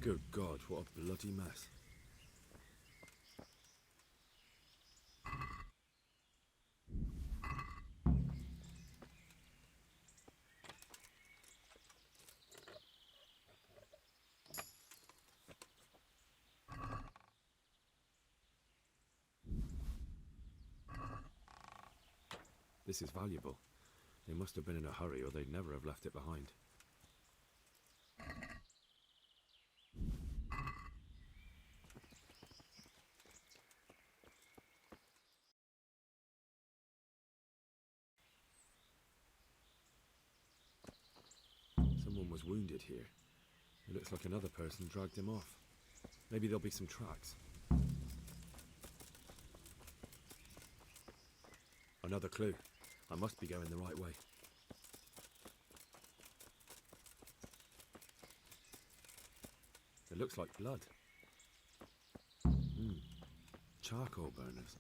Good God, what a bloody mess. This is valuable. They must have been in a hurry or they'd never have left it behind. Someone was wounded here. It looks like another person dragged him off. Maybe there'll be some tracks. Another clue. I must be going the right way. It looks like blood. Charcoal burners.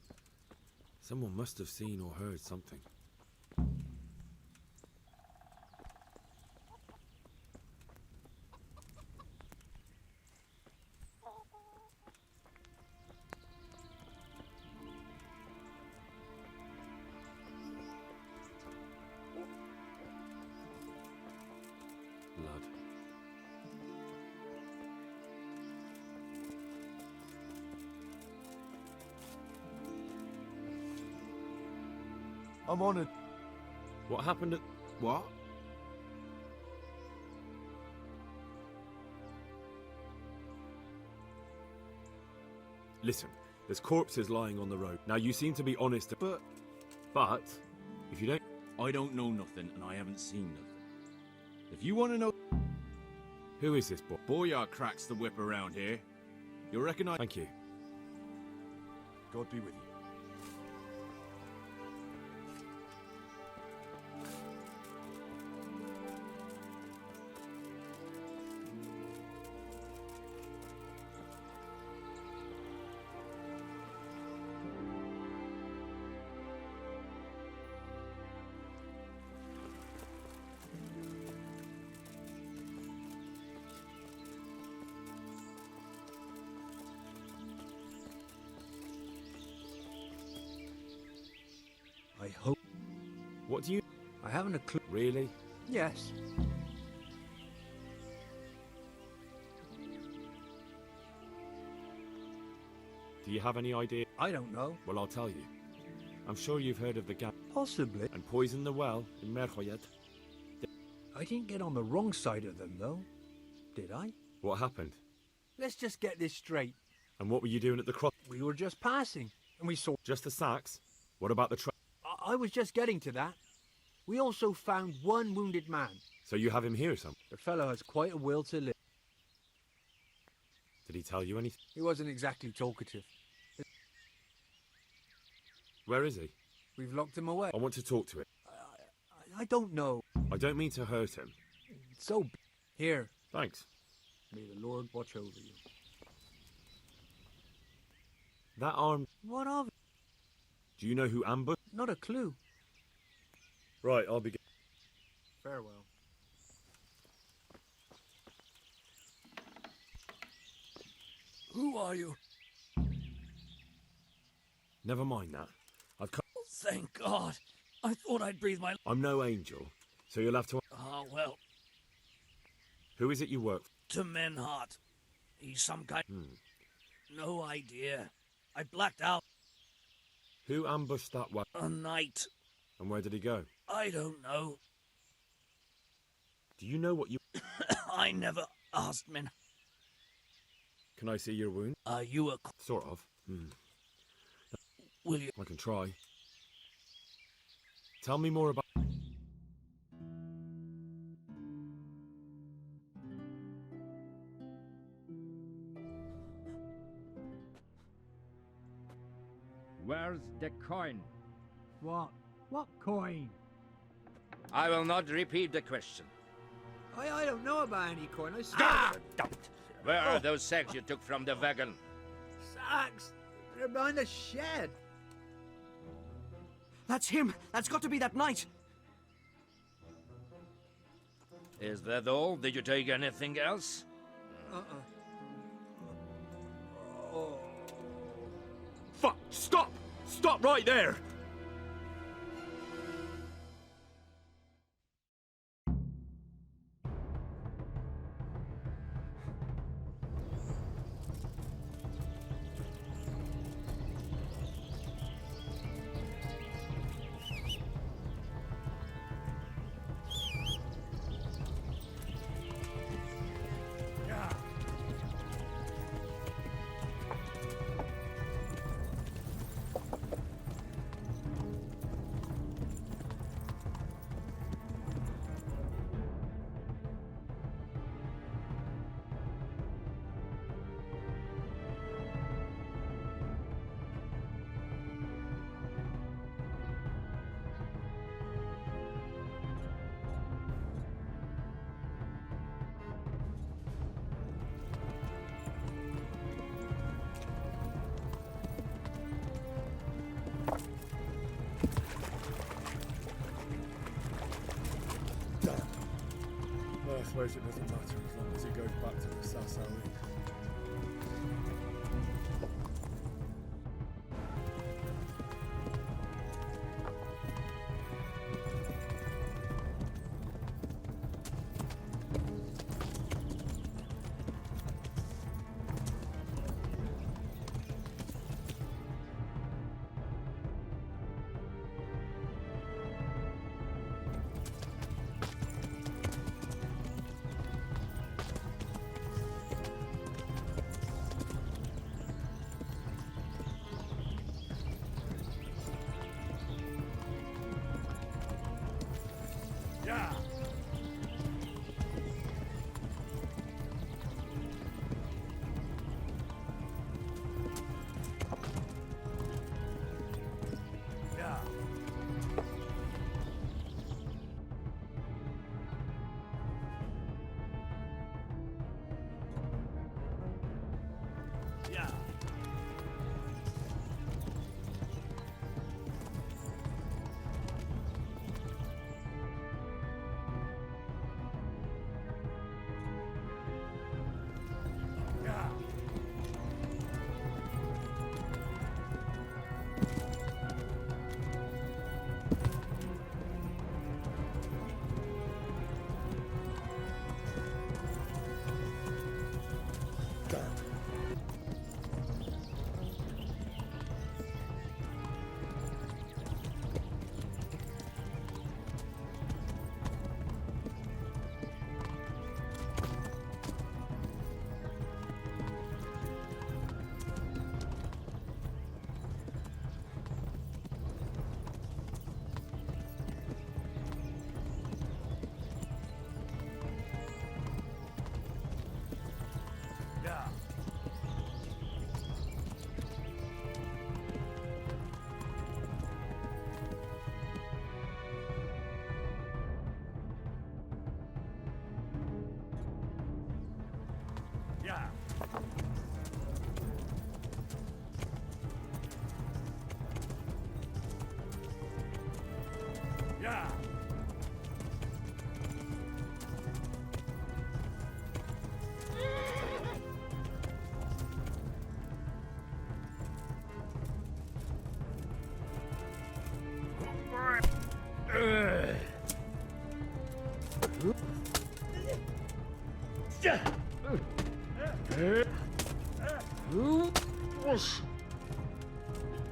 Someone must have seen or heard something. Blood. I'm on it. What happened at... What? Listen, there's corpses lying on the road. Now you seem to be honest, but if you don't... I don't know nothing and I haven't seen nothing. If you want to know... Who is this boy? Boyar cracks the whip around here. You'll recognize... Thank you. God be with you. I hope. What do you... I haven't a clue. Really? Yes. Do you have any idea? I don't know. Well, I'll tell you. I'm sure you've heard of the gap Possibly. and poison the well in Merchoyet. I didn't get on the wrong side of them, though. Did I? What happened? Let's just get this straight. And what were you doing at the cross? We were just passing, and we saw... Just the sacks? What about the I was just getting to that. We also found one wounded man. So you have him here, son? The fellow has quite a will to live. Did he tell you anything? He wasn't exactly talkative. Where is he? We've locked him away. I want to talk to him. I don't know. I don't mean to hurt him. So... Here. Thanks. May the Lord watch over you. That arm... What of it? Do you know who ambushed? Not a clue. Right, I'll begin. Farewell. Who are you? Never mind that. I've come... Oh, thank God. I thought I'd breathe my... I'm no angel, so you'll have to... Ah, well, Who is it you work for? to Menhart. He's some kind... No idea. I blacked out Who ambushed that well? a night. And where did he go? I don't know. Do you know what you... I never asked men. Can I see your wound? Are you a... Sort of. Will you... I can try. Tell me more about... Where's the coin? What? What coin? I will not repeat the question. I don't know about any coin. I Ah! started... Don't. Where are those sacks you took from the wagon? Sacks! They're behind the shed. That's him! That's got to be that knight! Is that all? Did you take anything else? Stop! Stop right there! Well, I suppose it doesn't matter as long as it goes back to the Sasau Inn.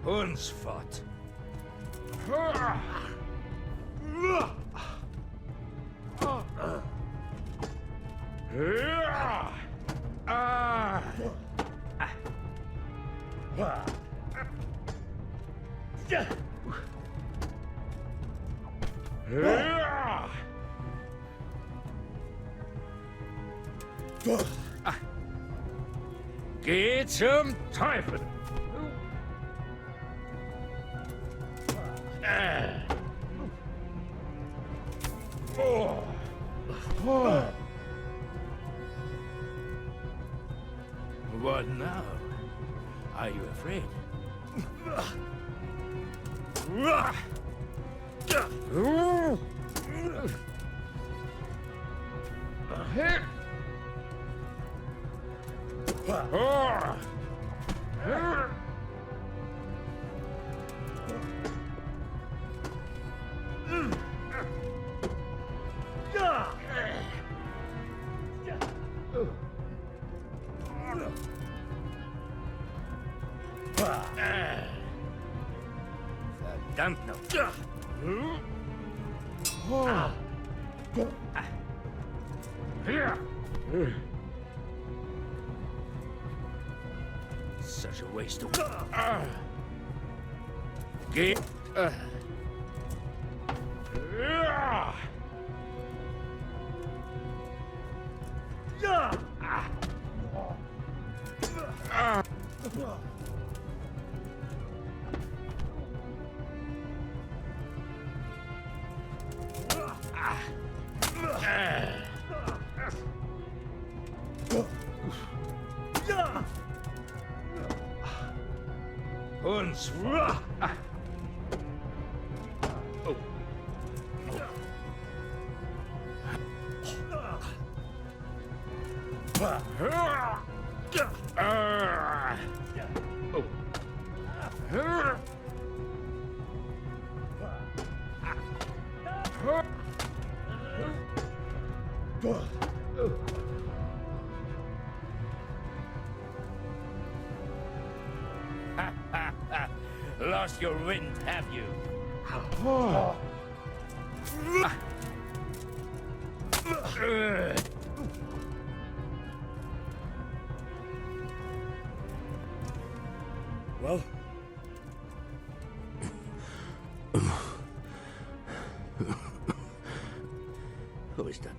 Hundsfot. Get some typhus. What now? Are you afraid? Verdammt noch. Such a waste of... Get... Uns. Lost your wind, have you? Well, Who is that?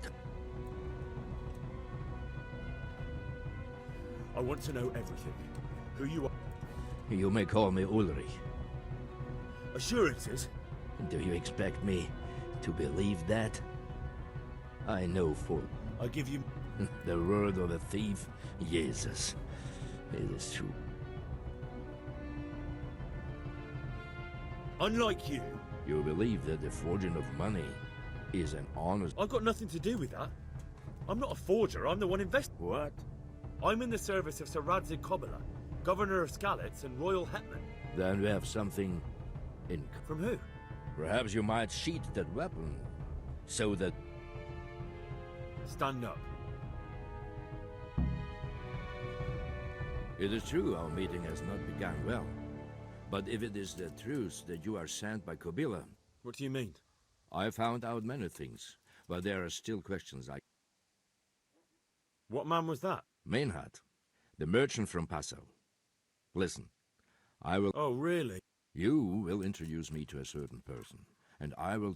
I want to know everything. Who you are. You may call me Ulrich. Assurances? Do you expect me to believe that? I know full. I give you... The word of a thief? Jesus. It is true. Unlike you, You believe that the forging of money is an honest... I've got nothing to do with that. I'm not a forger, I'm the one investing. What? I'm in the service of Sir Radzig Kobyla, Governor of Skalitz and Royal Hetman. Then we have something in... From who? Perhaps you might sheath that weapon, so that... Stand up. It is true our meeting has not begun well. But if it is the truth that you are sent by Kobyla, What do you mean? I found out many things, but there are still questions I... What man was that? Mainhard, the merchant from Passau. Listen, I will... Oh, really? You will introduce me to a certain person, and I will...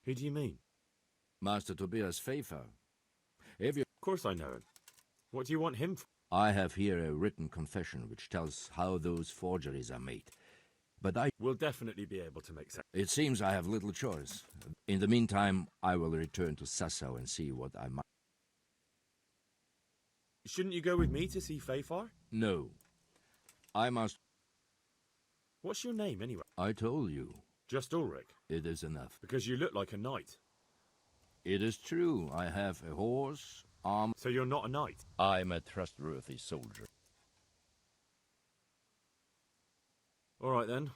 Who do you mean? Master Tobias Pfeiffer. If you... Of course I know him. What do you want him for? I have here a written confession which tells how those forgeries are made. But We'll definitely be able to make sense. it seems I have little choice. In the meantime, I will return to Sassau and see what I might... Shouldn't you go with me to see Pfeiffer? No. I must... What's your name, anyway? I told you. Just Ulrich. It is enough. Because you look like a knight. It is true. I have a horse, arm... So you're not a knight? I'm a trustworthy soldier. All right, then.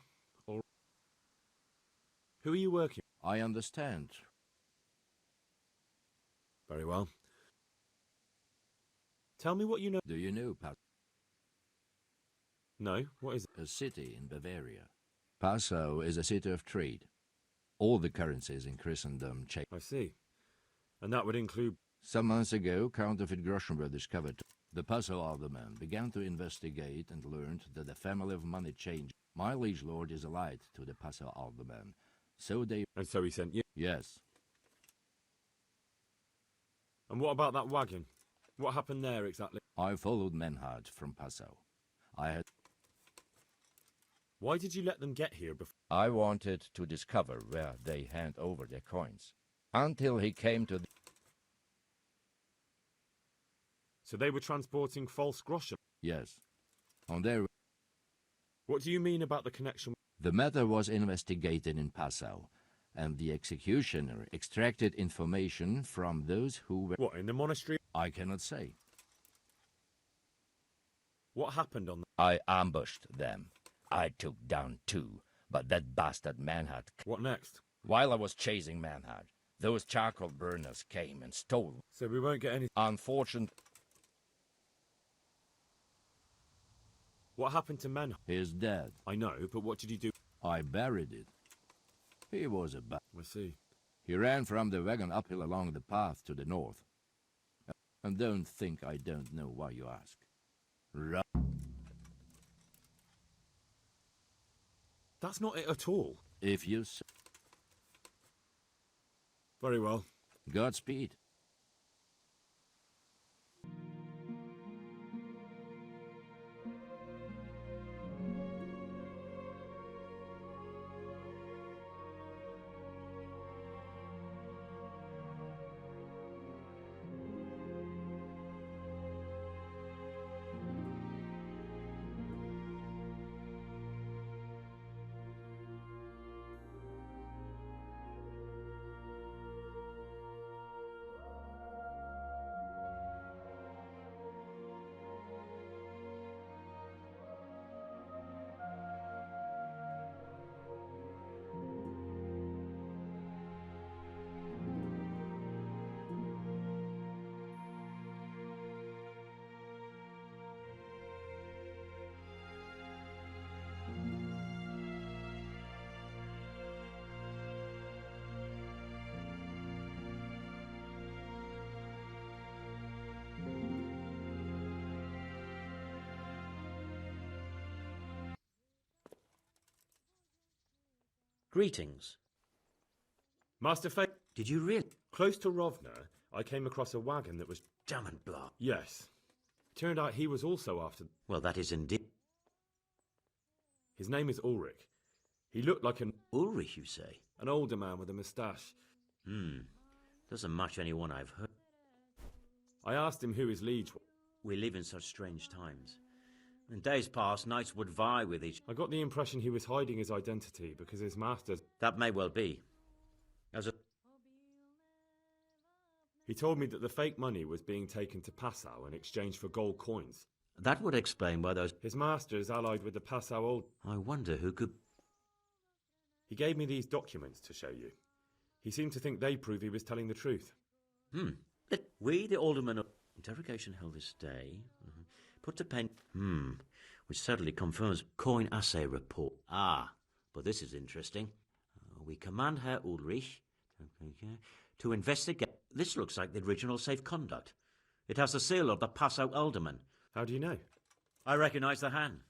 Who are you working with? I understand. Very well. Tell me what you know. Do you know No, what is it? a city in Bavaria? Passau is a city of trade. All the currencies in Christendom change. I see. And that would include... Some months ago, counterfeit groschen were discovered. The Passau alderman began to investigate and learned that the family of money changed. My liege lord is allied to the Passau alderman. So they... And so he sent you. Yes. And what about that wagon? What happened there exactly? I followed Menhard from Passau. Why did you let them get here before? I wanted to discover where they hand over their coins. Until he came to... So they were transporting false groschen? Yes. On their... What do you mean about the connection? The matter was investigated in Passau, and the executioner extracted information from those who were... What, in the monastery? I cannot say. What happened on the... I ambushed them. I took down 2, but that bastard Manhard... What next? While I was chasing Manhard, those charcoal burners came and stole... So we won't get any... Unfortunate... What happened to Men? He's dead. I know, but what did he do? I buried it. He was a I see. He ran from the wagon uphill along the path to the north. And don't think I don't know why you ask. Run. That's not it at all. If you Very well. Godspeed. Greetings. Master Fate, Did you really? close to Rovna, I came across a wagon that was... Jam and blah. Yes. Turned out he was also after... Well, that is indeed. His name is Ulrich. He looked like Ulrich, you say? an older man with a moustache. Doesn't match anyone I've heard. I asked him who his liege was. We live in such strange times. In days past, knights would vie with each. I got the impression he was hiding his identity because his master... That may well be. As a He told me that the fake money was being taken to Passau in exchange for gold coins. that would explain why those. His master is allied with the Passau old... I wonder who could. He gave me these documents to show you. He seemed to think they prove he was telling the truth. We, the aldermen of interrogation held this day, put to pen. Which certainly confirms coin assay report. Ah, but this is interesting. We command Herr Ulrich to investigate. This looks like the original safe conduct. It has the seal of the Passau alderman. How do you know? I recognize the hand.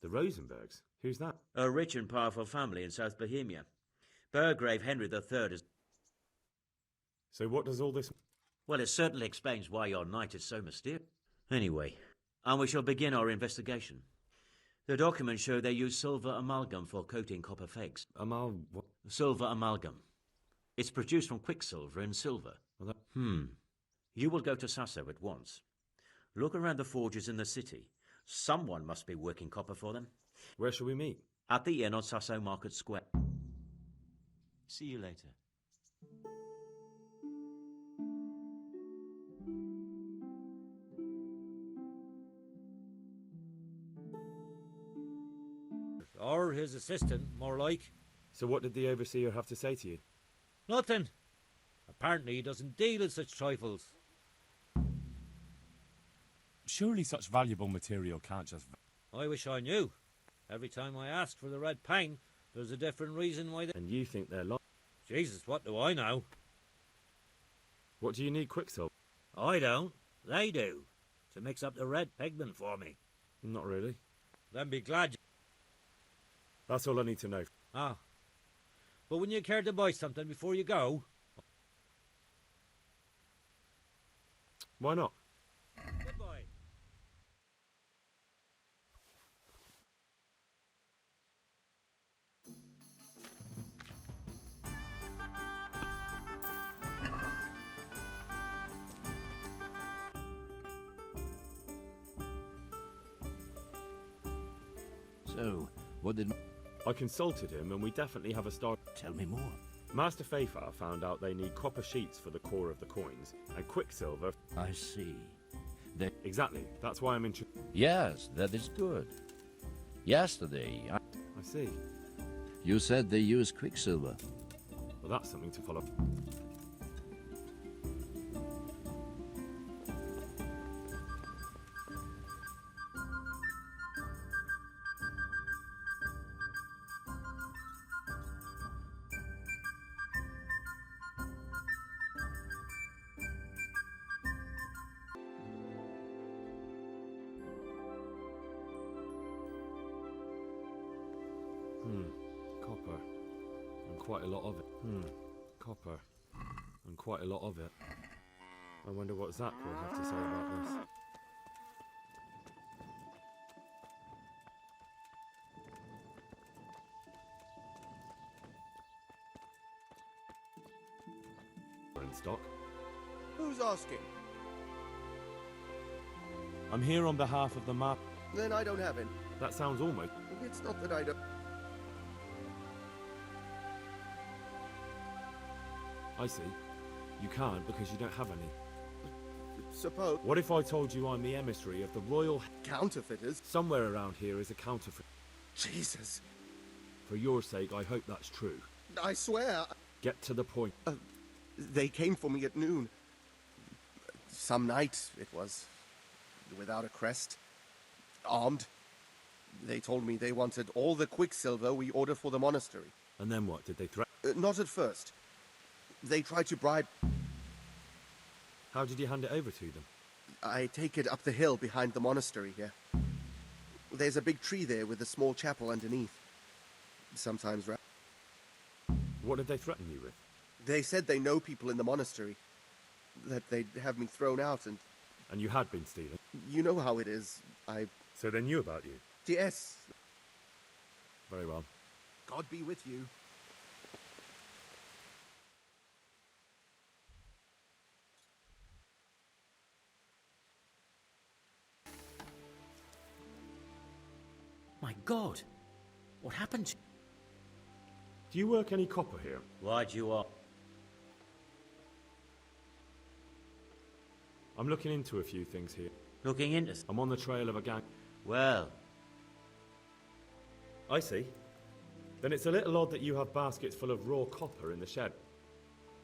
The Rosenbergs? Who's that? A rich and powerful family in South Bohemia. Burgrave Henry III is. So what does all this... Well, it certainly explains why your knight is so mysterious. Anyway, and we shall begin our investigation. The documents show they use silver amalgam for coating copper fakes. What? Silver amalgam. It's produced from quicksilver and silver. Well, You will go to Sasso at once. Look around the forges in the city. Someone must be working copper for them. Where shall we meet? At the inn on Sasso Market Square. See you later. Or his assistant, more like. So what did the overseer have to say to you? Nothing. Apparently he doesn't deal in such trifles. Surely such valuable material can't just... I wish I knew. Every time I ask for the red paint, there's a different reason why they... And you think they're lying? Jesus, what do I know? What do you need quicksilver? I don't. They do. To mix up the red pigment for me. Not really. Then be glad you... That's all I need to know. Ah. But when you care to buy something before you go... Why not? Goodbye. So, what did... I consulted him and we definitely have a start. Tell me more. Master Fafar found out they need copper sheets for the core of the coins and quicksilver. I see. Exactly. That's why I'm interested. Yes, that is good. Yesterday, I see. you said they use quicksilver. Well, that's something to follow. quite a lot of it. Copper. And quite a lot of it. I wonder what Zach will have to say about this. In stock. Who's asking? I'm here on behalf of the map. Then I don't have it. That sounds almost... It's not that I don't... I see. You can't because you don't have any. Suppose... What if I told you I'm the emissary of the Royal... Counterfeiters? Somewhere around here is a counterfeit. Jesus. For your sake, I hope that's true. I swear... Get to the point. They came for me at noon. Some night, it was. Without a crest. Armed. They told me they wanted all the quicksilver we ordered for the monastery. And then what? Did they threaten? Not at first. They tried to bribe... How did you hand it over to them? I take it up the hill behind the monastery here. There's a big tree there with a small chapel underneath. Sometimes... What did they threaten you with? They said they know people in the monastery. That they'd have me thrown out and... And you had been stealing? You know how it is. So they knew about you? Yes. Very well. God be with you. My God. What happened to... Do you work any copper here? Why'd you up? I'm looking into a few things here. Looking into... I'm on the trail of a gang... Well, I see. Then it's a little odd that you have baskets full of raw copper in the shed.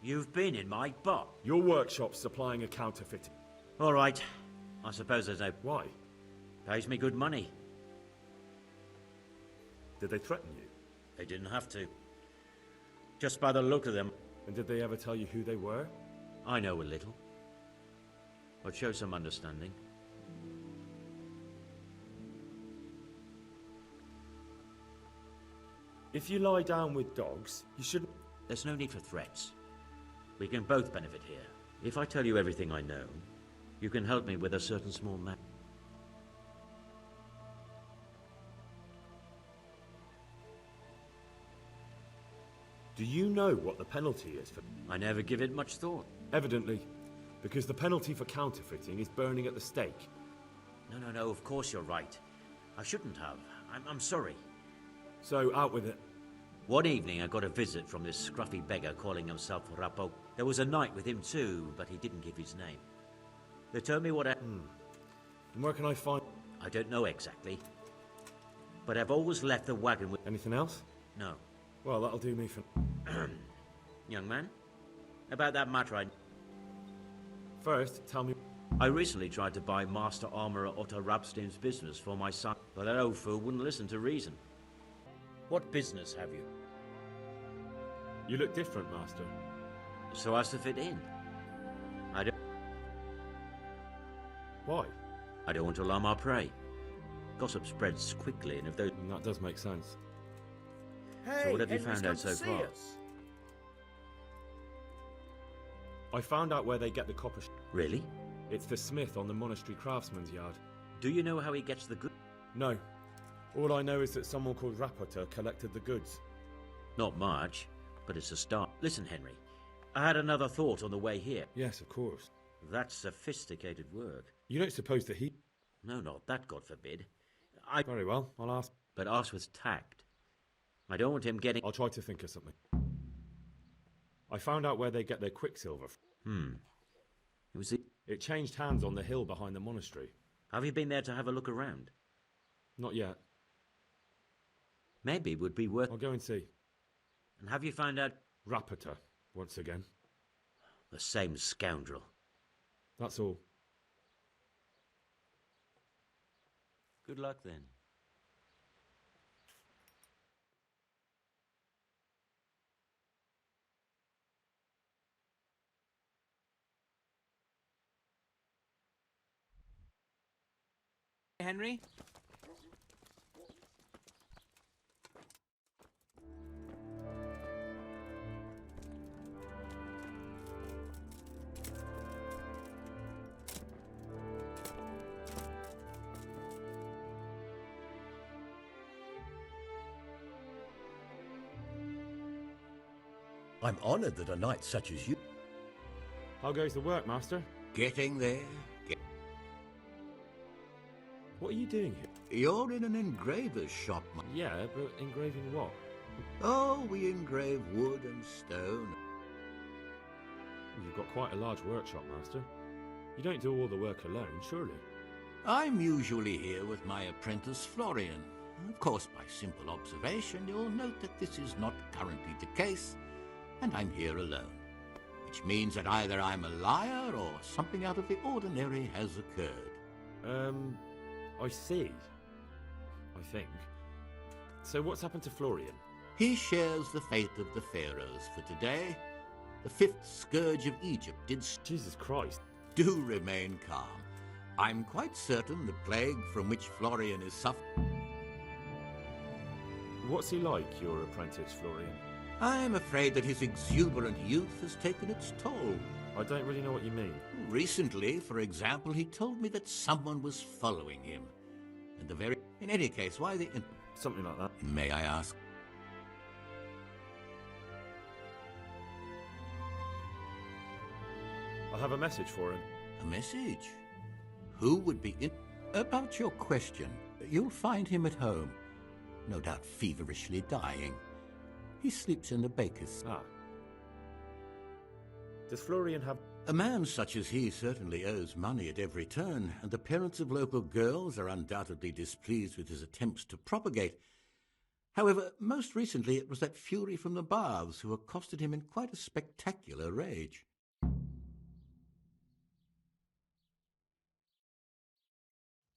you've been in my box. Your workshop's supplying a counterfeit. All right. I suppose there's no... Why? Pays me good money. Did they threaten you? They didn't have to. Just by the look of them, And did they ever tell you who they were? I know a little. But show some understanding. If you lie down with dogs, you shouldn't... There's no need for threats. We can both benefit here. If I tell you everything I know, you can help me with a certain small matter. Do you know what the penalty is for... I never give it much thought. Evidently, because the penalty for counterfeiting is burning at the stake. No, of course you're right. I shouldn't have. I'm sorry. So, out with it. One evening I got a visit from this scruffy beggar calling himself Rappo. There was a knight with him too, but he didn't give his name. They told me what I... And where can I find... I don't know exactly. But I've always left the wagon with... Anything else? No. Well, that'll do me for... Young man, about that matter First, tell me... I recently tried to buy Master Armourer Otto Rabstein's business for my son, but that old fool wouldn't listen to reason. What business have you? You look different, Master. So as to fit in. Why? I don't want to alarm our prey. Gossip spreads quickly, and if those... That does make sense. Hey, So what have you Henry's found come out to so see far? us. I found out where they get the copper... Really? It's the smith on the monastery craftsman's yard. Do you know how he gets the good? No. All I know is that someone called Rapporteur collected the goods. Not much, but it's a start. Listen, Henry, I had another thought on the way here. Yes, of course. That's sophisticated work. You don't suppose that he... No, not that, God forbid. Very well, I'll ask. But ask with tact. I don't want him getting... I'll try to think of something. I found out where they get their quicksilver. It was the... It changed hands on the hill behind the monastery. Have you been there to have a look around? Not yet. Maybe it would be worth... I'll go and see. And have you found out... Rapporteur, once again. The same scoundrel. That's all. Good luck, then. Henry? I'm honored that a knight such as you... How goes the work, Master? Getting there. What are you doing here? You're in an engraver's shop, Yeah, but engraving what? Oh, we engrave wood and stone. You've got quite a large workshop, Master. You don't do all the work alone, surely? I'm usually here with my apprentice Florian. Of course, by simple observation, you'll note that this is not currently the case, and I'm here alone. Which means that either I'm a liar or something out of the ordinary has occurred. I see. I think. So what's happened to Florian? He shares the fate of the pharaohs for today. The fifth scourge of Egypt did... Jesus Christ. Do remain calm. I'm quite certain the plague from which Florian is suffering... What's he like, your apprentice, Florian? I'm afraid that his exuberant youth has taken its toll. I don't really know what you mean. Recently, for example, he told me that someone was following him. And the very... In any case, why the... Something like that. May I ask? I have a message for him. A message? Who would be in... About your question, you'll find him at home. No doubt feverishly dying. He sleeps in the baker's... Ah. Does Florian have... A man such as he certainly owes money at every turn, and the parents of local girls are undoubtedly displeased with his attempts to propagate. However, most recently it was that fury from the baths who accosted him in quite a spectacular rage.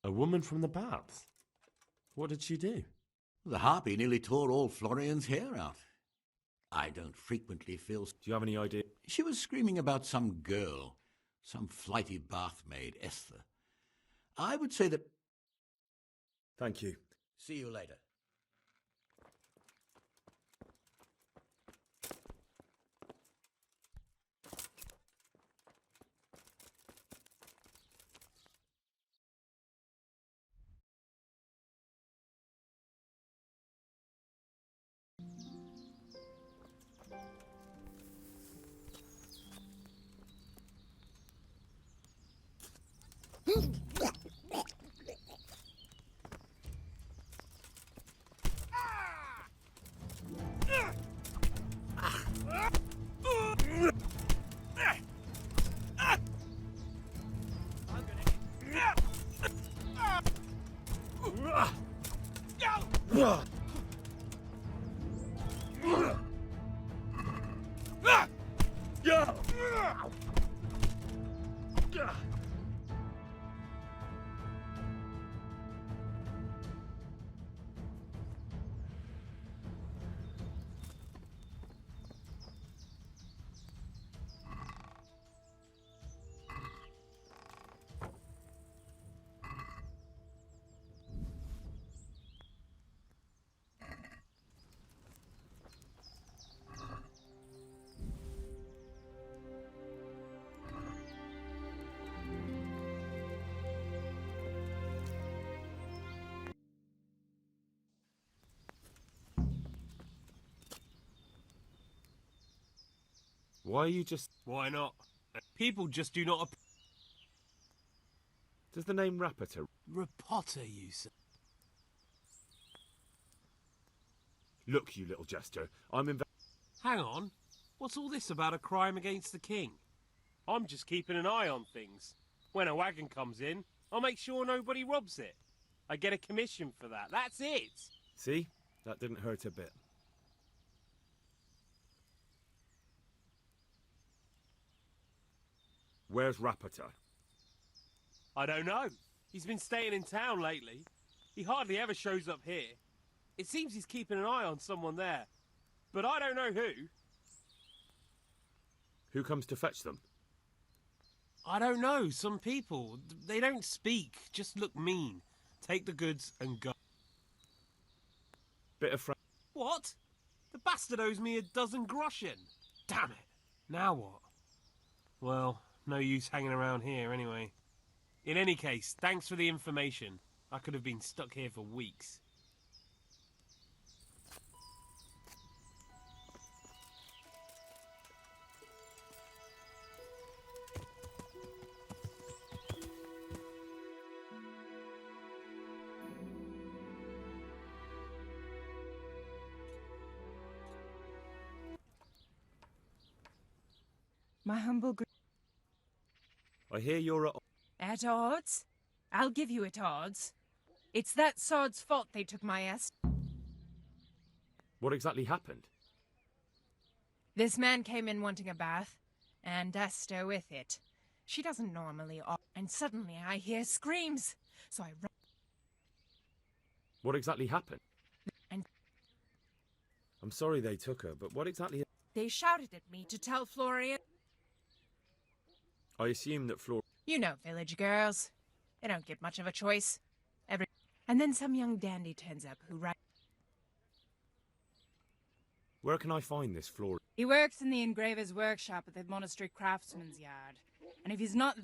A woman from the baths? What did she do? The harpy nearly tore all Florian's hair out. I don't frequently feel... Do you have any idea? She was screaming about some girl, some flighty bath maid, Esther. I would say that... Thank you. See you later. Why are you just... Why not? People just do not... Does the name Rapota... Rapota, you say? Look, you little jester, I'm Hang on. What's all this about a crime against the king? I'm just keeping an eye on things. When a wagon comes in, I'll make sure nobody robs it. I get a commission for that. That's it. See? That didn't hurt a bit. Where's Rapota? I don't know. He's been staying in town lately. He hardly ever shows up here. It seems he's keeping an eye on someone there. But I don't know who. Who comes to fetch them? I don't know. Some people. They don't speak. Just look mean. Take the goods and go. Bit of What? The bastard owes me 12 groschen. Damn it. Now what? Well, no use hanging around here anyway. In any case, thanks for the information. I could have been stuck here for weeks. My humble I hear you're at odds? I'll give you at odds. It's that sod's fault they took my What exactly happened? This man came in wanting a bath, and Esther with it. She doesn't normally and suddenly I hear screams, so I run. What exactly happened? And I'm sorry they took her, but what exactly... they shouted at me to tell Florian. I assume that You know village girls. They don't get much of a choice. And then some young dandy turns up who Where can I find this Florian? He works in the engraver's workshop at the monastery craftsman's yard. And if he's not...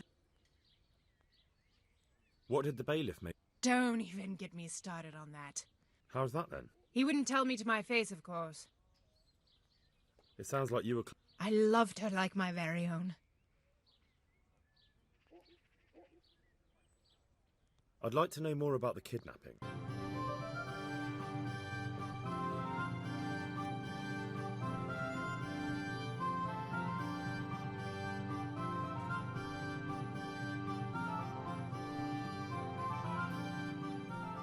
What did the bailiff make? Don't even get me started on that. How's that then? He wouldn't tell me to my face, of course. It sounds like you were... I loved her like my very own. I'd like to know more about the kidnapping.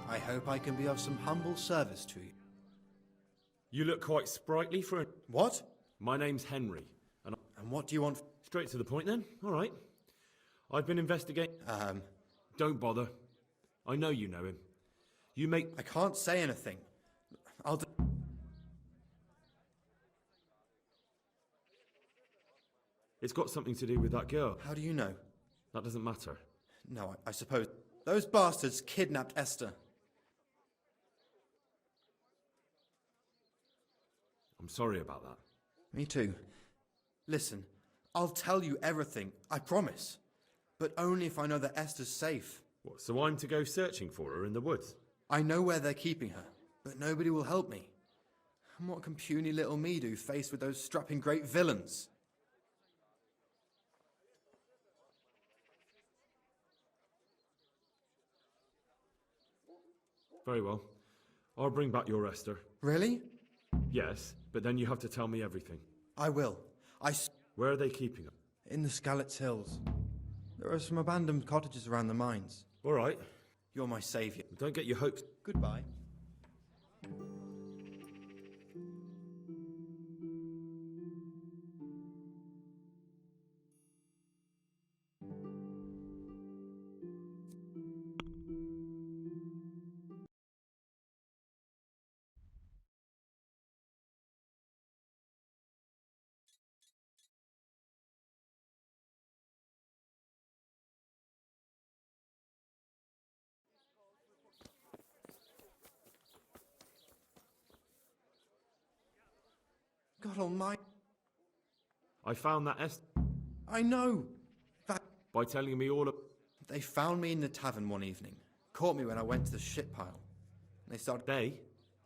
I hope I can be of some humble service to you. You look quite sprightly for a... What? My name's Henry, and what do you want? Straight to the point then? All right. I've been investigating... Don't bother. I know you know him. You make... I can't say anything. It's got something to do with that girl. How do you know? That doesn't matter. No, I suppose... Those bastards kidnapped Esther. I'm sorry about that. Me too. Listen, I'll tell you everything, I promise. But only if I know that Esther's safe. What, so I'm to go searching for her in the woods? I know where they're keeping her, but nobody will help me. And what can puny little me do faced with those strapping great villains? Very well. I'll bring back your Esther. Really? Yes, but then you have to tell me everything. I will. Where are they keeping her? In the Skalitz Hills. There are some abandoned cottages around the mines. All right. You're my saviour. Don't get your hopes... Goodbye. God almighty. I found that Esther... I know. By telling me all of... They found me in the tavern one evening. Caught me when I went to the shit pile. They started... They?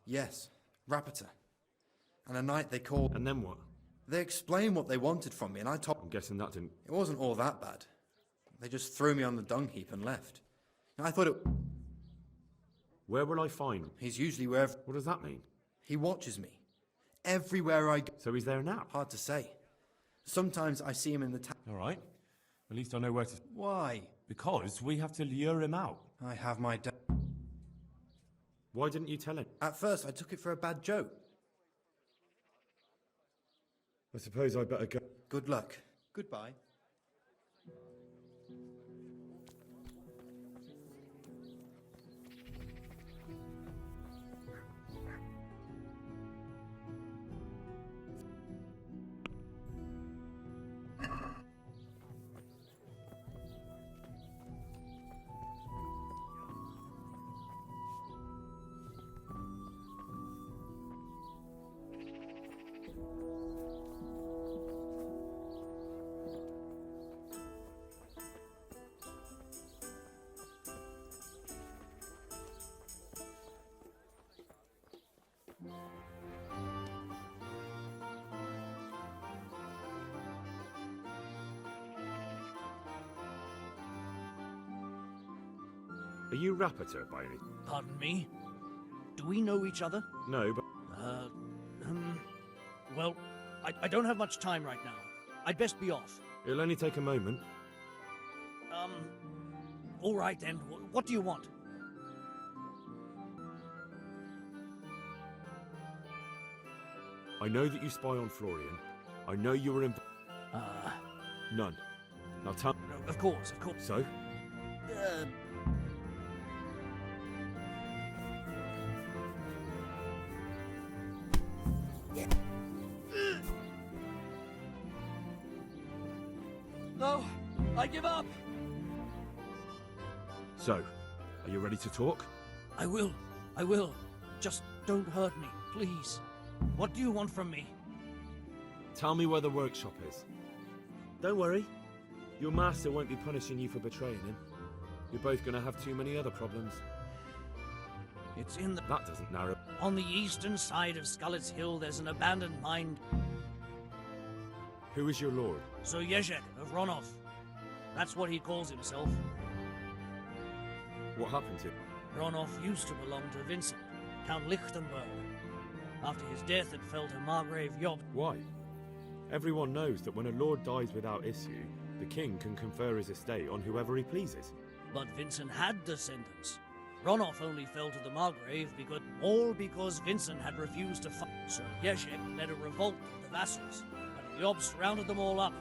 Yes. Rapita. And a night they called... And then what? They explained what they wanted from me and I told... I'm guessing that didn't... It wasn't all that bad. They just threw me on the dung heap and left. I thought it... Where will I find him? He's usually wherever... What does that mean? He watches me. Everywhere I go. So he's there now? Hard to say. Sometimes I see him in the town. All right. At least I know where to... Why? Because we have to lure him out. I have my Why didn't you tell him? At first, I took it for a bad joke. I suppose I better go. Good luck. Goodbye. Are you Rapita by any... Pardon me? Do we know each other? No, but... Well, I don't have much time right now. I'd best be off. It'll only take a moment. All right then. What do you want? I know that you spy on Florian. I know you were in... None. Now tell... Of course. So? No, I give up. So, are you ready to talk? I will. Just don't hurt me, please. What do you want from me? Tell me where the workshop is. Don't worry. Your master won't be punishing you for betraying him. You're both going to have too many other problems. It's in the... That doesn't narrow... On the eastern side of Skullet's Hill, there's an abandoned mine. Who is your lord? Sir Yezhek of Ronov. That's what he calls himself. What happened to him? Ronov used to belong to Vincent, Count Lichtenberg. After his death, it fell to Margrave Job. Why? Everyone knows that when a lord dies without issue, the king can confer his estate on whoever he pleases. But Vincent had descendants. Ronov only fell to the Margrave because Vincent had refused to fight. Sir Yezhek led a revolt of the vassals, but Job rounded them all up.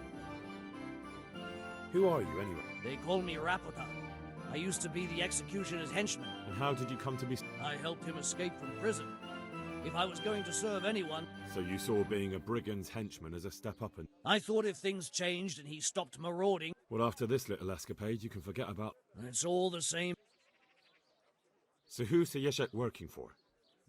Who are you, anyway? They call me Rapota. I used to be the executioner's henchman. And how did you come to be... I helped him escape from prison. If I was going to serve anyone... So you saw being a brigand's henchman as a step up and... I thought if things changed and he stopped marauding... Well, after this little escapade, you can forget about... It's all the same. So who's Sir Yezhek working for?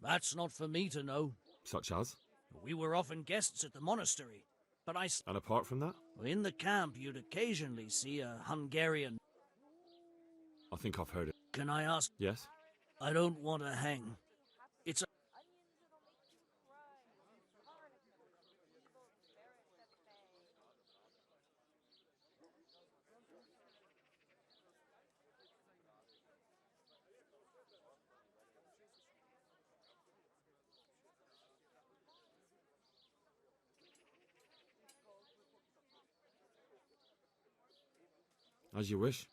That's not for me to know. Such as? We were often guests at the monastery, but And apart from that? In the camp, you'd occasionally see a Hungarian... I think I've heard it. Can I ask? Yes? I don't want to hang. It's a... As you wish.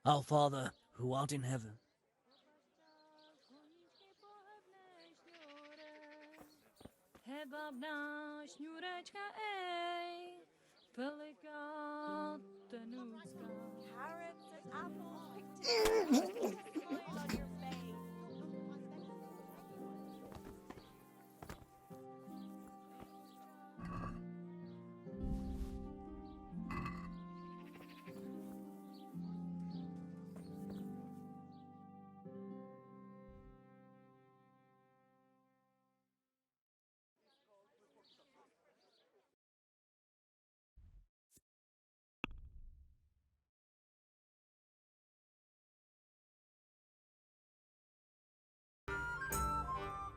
Our Father, who art in heaven. Carrots and apples picked on your face.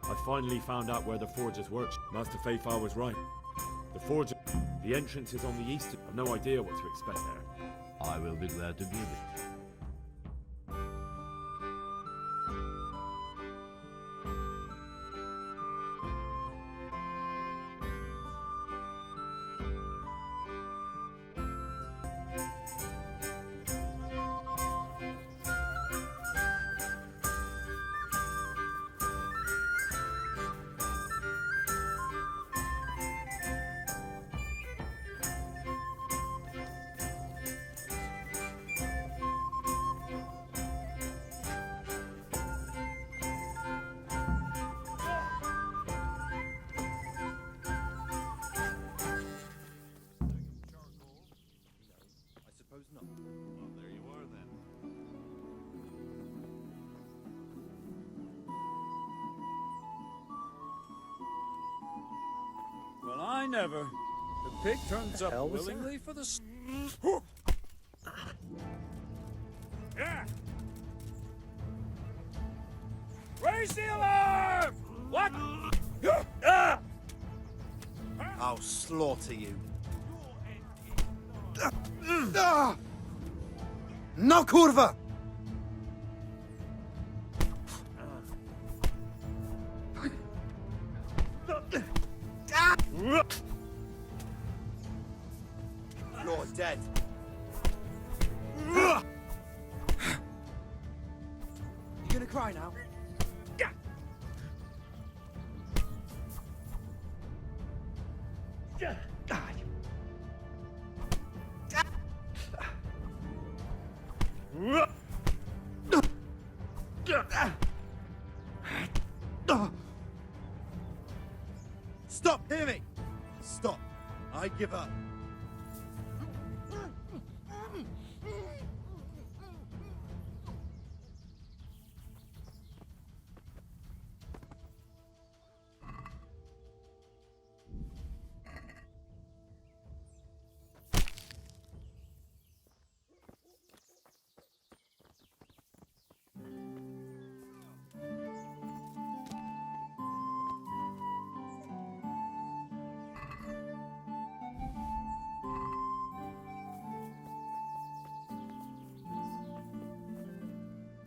I finally found out where the forges worked. Master Fayfar was right. The entrance is on the east. I've no idea what to expect there. I will be glad to give it. Well, I never. The pig turns up willingly for the... Yeah! Raise the alarm! What? I'll slaughter you. No, kurwa! dead. You gonna cry now? Stop! Hear me! Stop! I give up.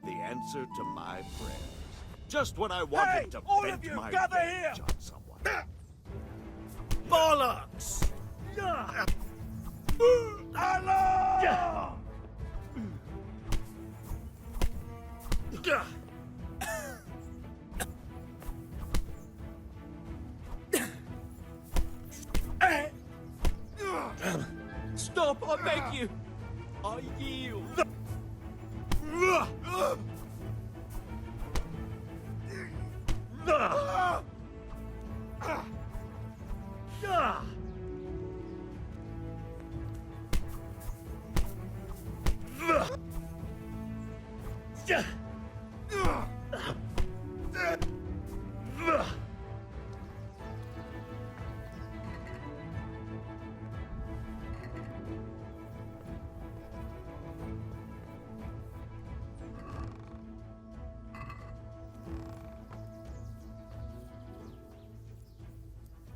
The answer to my prayers. Just when I wanted to all vent of you, my gather rage here! on someone. Bollocks! Stop, I beg you! I yield!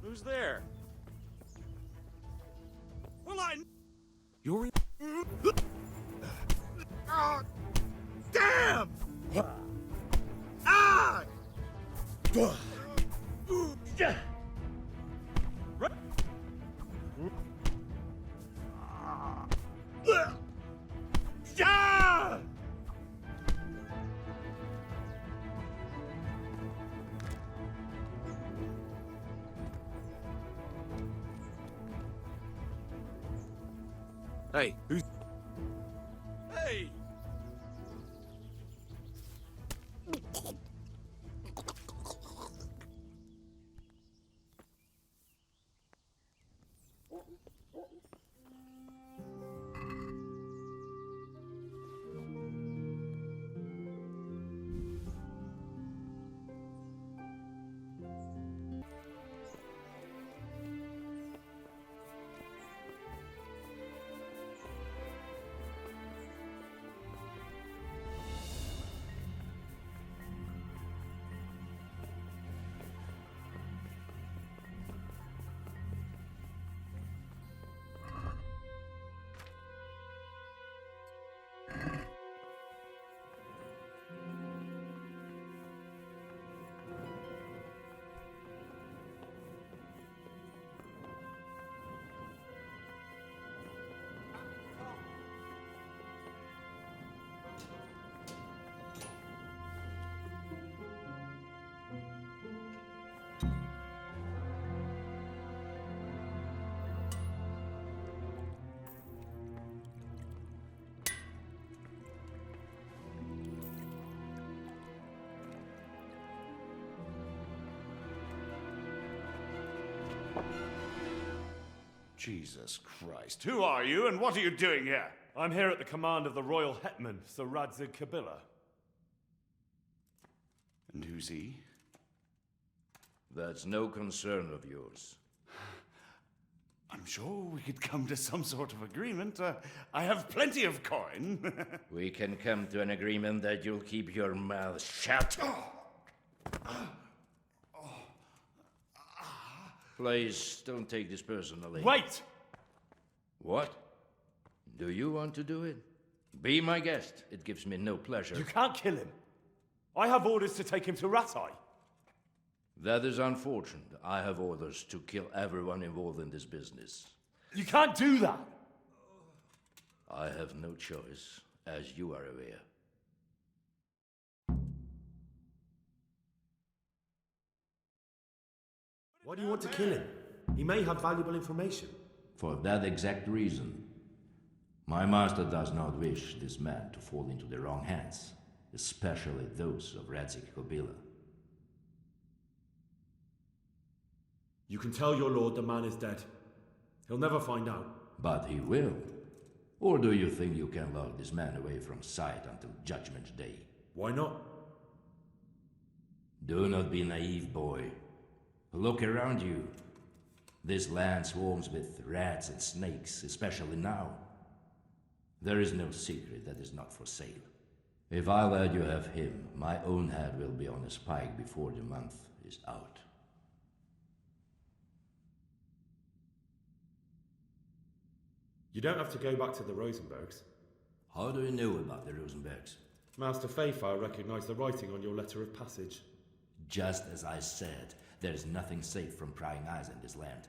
Who's there? Well, You're in. Oh, damn! Ah! Hey, who's. Hey! Jesus Christ. Who are you and what are you doing here? I'm here at the command of the royal hetman, Sir Radzig Kabila. And who's he? That's no concern of yours. I'm sure we could come to some sort of agreement. I have plenty of coin. We can come to an agreement that you'll keep your mouth shut. Please, don't take this personally. Wait! What? Do you want to do it? Be my guest. It gives me no pleasure. You can't kill him. I have orders to take him to Ratai. That is unfortunate. I have orders to kill everyone involved in this business. You can't do that. I have no choice, as you are aware. Why do you want to kill him? He may have valuable information. For that exact reason. My master does not wish this man to fall into the wrong hands, especially those of Radzik Kobila. You can tell your lord the man is dead. He'll never find out. But he will. Or do you think you can lock this man away from sight until Judgment Day? Why not? Do not be naive, boy. Look around you. This land swarms with rats and snakes, especially now. There is no secret that is not for sale. If I let you have him, my own head will be on a spike before the month is out. You don't have to go back to the Rosenbergs. How do you know about the Rosenbergs? Master Fayfire recognized the writing on your letter of passage. Just as I said, there is nothing safe from prying eyes in this land.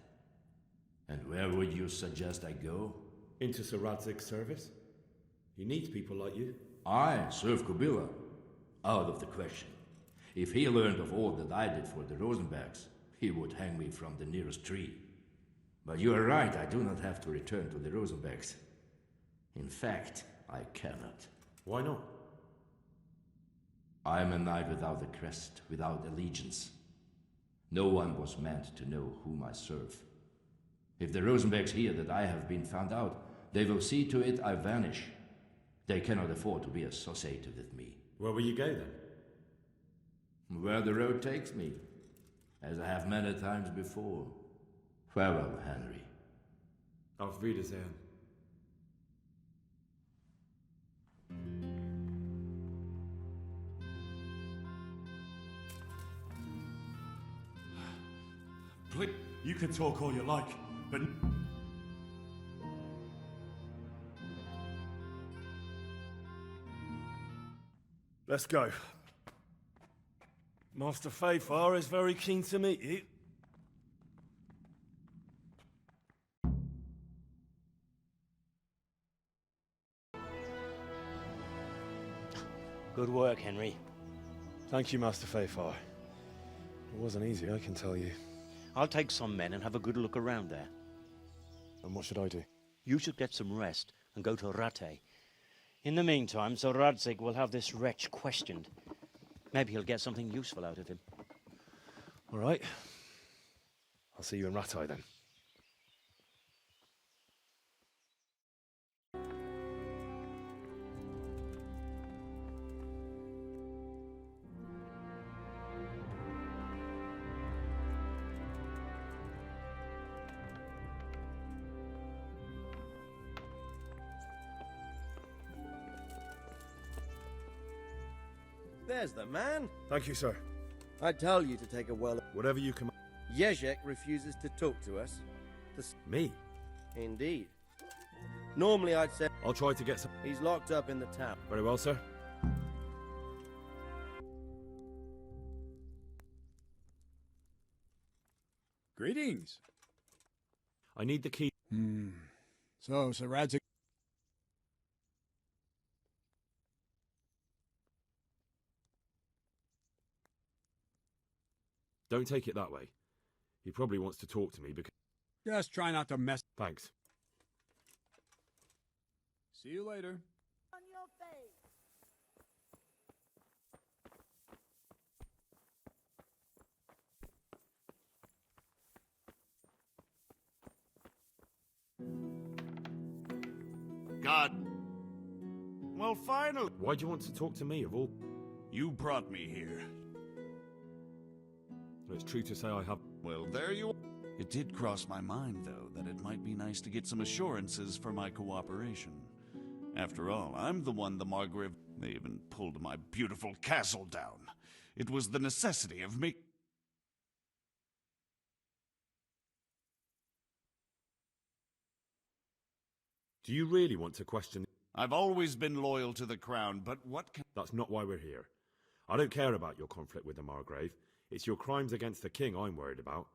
And where would you suggest I go? Into Sir Radzig's service. He needs people like you. I serve Kobila. Out of the question. If he learned of all that I did for the Rosenbergs, he would hang me from the nearest tree. But you are right, I do not have to return to the Rosenbergs. In fact, I cannot. Why not? I am a knight without a crest, without allegiance. No one was meant to know whom I serve. If the Rosenbergs hear that I have been found out, they will see to it I vanish. They cannot afford to be associated with me. Where will you go then? Where the road takes me, as I have many times before. Farewell, Henry. Auf Wiedersehen. You can talk all you like, but... Let's go. Master Fayfire is very keen to meet you. Good work, Henry. Thank you, Master Fayfire. It wasn't easy, I can tell you. I'll take some men and have a good look around there. And what should I do? You should get some rest and go to Rate. In the meantime, Sir Radzig will have this wretch questioned. Maybe he'll get something useful out of him. All right. I'll see you in Ratai then. There's the man. Thank you, sir. I tell you to take a well... Whatever you command. Jezek refuses to talk to us. Me? Indeed. Normally I'd say... I'll try to get some... He's locked up in the town. Very well, sir. Greetings. I need the key. So, Sir Radzig... Don't take it that way. He probably wants to talk to me because... Just try not to mess... Thanks. See you later. On your face. God. Well, finally. Why do you want to talk to me of all... You brought me here. It's true to say I have... Well, there you are. It did cross my mind, though, that it might be nice to get some assurances for my cooperation. After all, I'm the one the Margrave... They even pulled my beautiful castle down. It was the necessity of me... Do you really want to question... I've always been loyal to the crown, but what can... That's not why we're here. I don't care about your conflict with the Margrave. It's your crimes against the king I'm worried about.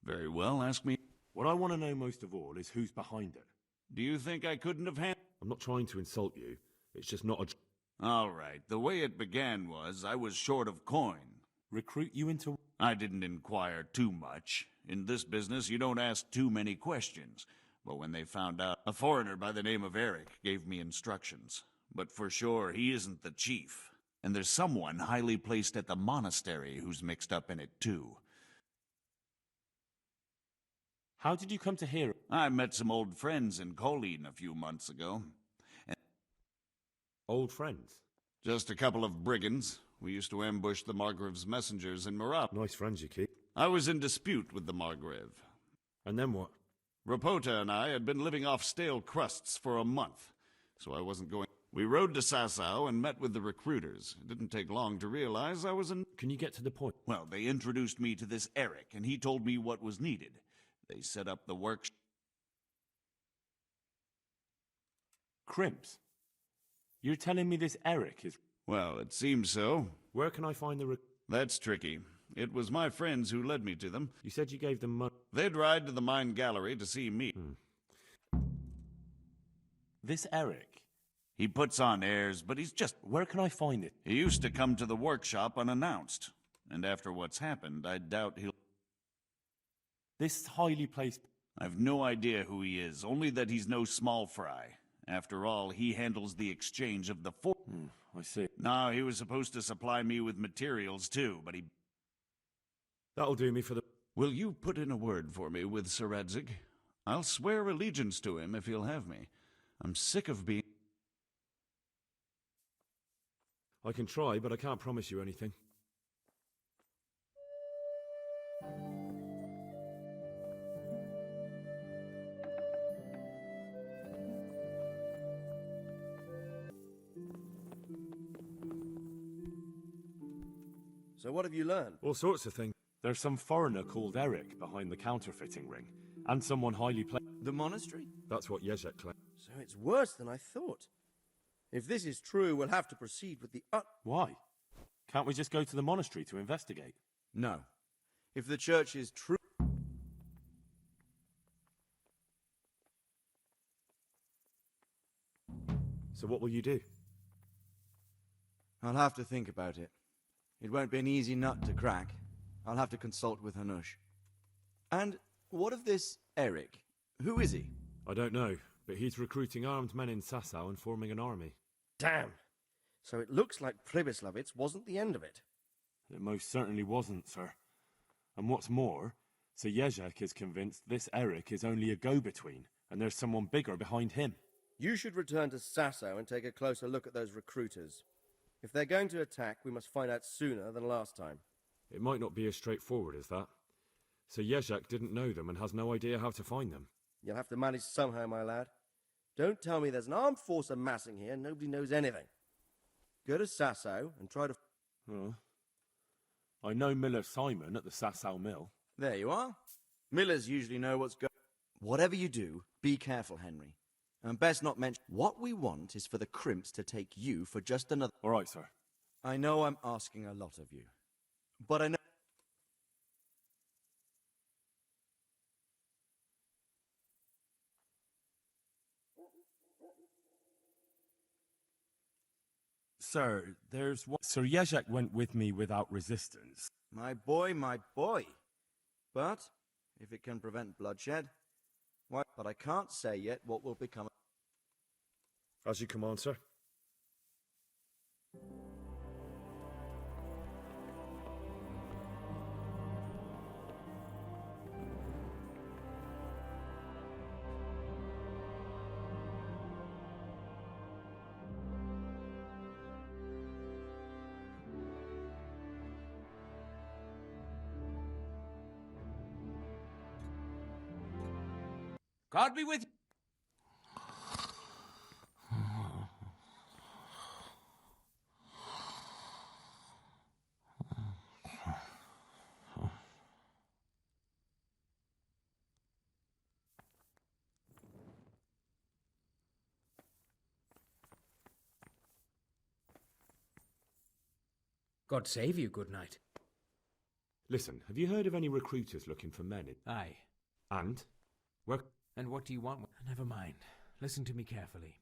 Very well, ask me. What I want to know most of all is who's behind it. Do you think I couldn't have I'm not trying to insult you. It's just not a... All right, the way it began was I was short of coin. Recruit you into... I didn't inquire too much. In this business, you don't ask too many questions. But when they found out, a foreigner by the name of Eric gave me instructions. But for sure, he isn't the chief. And there's someone highly placed at the monastery who's mixed up in it too. How did you come to hear? I met some old friends in Colleen a few months ago. Old friends? Just a couple of brigands. We used to ambush the Margrave's messengers in Marab. Nice friends you keep. I was in dispute with the Margrave. And then what? Rapota and I had been living off stale crusts for a month, so I wasn't going... We rode to Sasau and met with the recruiters. It didn't take long to realize I was in... Can you get to the point? Well, they introduced me to this Eric, and he told me what was needed. They set up the work... Crimps? You're telling me this Eric is... Well, it seems so. Where can I find the... That's tricky. It was my friends who led me to them. You said you gave them money. They'd ride to the mine gallery to see me. This Eric? He puts on airs, but he's just... Where can I find it? He used to come to the workshop unannounced. And after what's happened, I doubt he'll... This highly placed... I've no idea who he is, only that he's no small fry. After all, he handles the exchange of the I see. No, he was supposed to supply me with materials too, but he... That'll do me for the... Will you put in a word for me with Sir Radzig? I'll swear allegiance to him if he'll have me. I'm sick of being... I can try, but I can't promise you anything. So what have you learned? All sorts of things. There's some foreigner called Eric behind the counterfeiting ring, and someone highly placed... The monastery? That's what Jezek claimed. So it's worse than I thought. If this is true, we'll have to proceed with the Why? Can't we just go to the monastery to investigate? No. If the church is true... So what will you do? I'll have to think about it. It won't be an easy nut to crack. I'll have to consult with Hanush. And what of this Eric? Who is he? I don't know, but he's recruiting armed men in Sasau and forming an army. Damn! So it looks like Pribyslavitz wasn't the end of it. It most certainly wasn't, sir. And what's more, Sir Jezek is convinced this Eric is only a go-between, and there's someone bigger behind him. You should return to Sasau and take a closer look at those recruiters. If they're going to attack, we must find out sooner than last time. It might not be as straightforward as that. Sir Jezek didn't know them and has no idea how to find them. You'll have to manage somehow, my lad. Don't tell me there's an armed force amassing here and nobody knows anything. Go to Sasau and try to... Oh. I know Miller Simon at the Sasau mill. There you are. Millers usually know what's going... Whatever you do, be careful, Henry. And best not mention... What we want is for the Crimps to take you for just another... All right, sir. I know I'm asking a lot of you. But I know... Sir, there's one... Sir Jezek went with me without resistance. My boy, my boy. But, if it can prevent bloodshed... Why? But I can't say yet what will become... As you command, sir. God be with you. God save you, good night. Listen, have you heard of any recruiters looking for men? Aye. And? Where... And what do you want? Never mind. Listen to me carefully.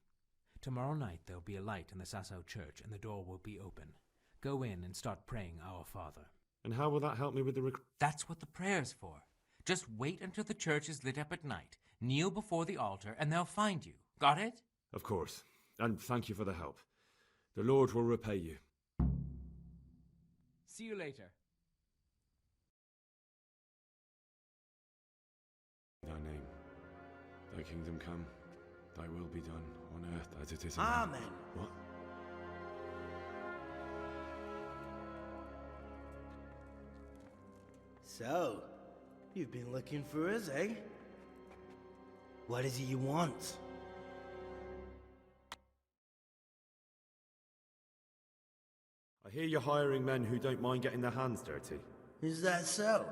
Tomorrow night there'll be a light in the Sasso church and the door will be open. Go in and start praying Our Father. And how will that help me with the That's what the prayer's for. Just wait until the church is lit up at night. Kneel before the altar and they'll find you. Got it? Of course. And thank you for the help. The Lord will repay you. See you later. Thy name, thy kingdom come, thy will be done on earth as it is in Amen. heaven. What? So, you've been looking for us, eh? What is it you want? I hear you're hiring men who don't mind getting their hands dirty. Is that so?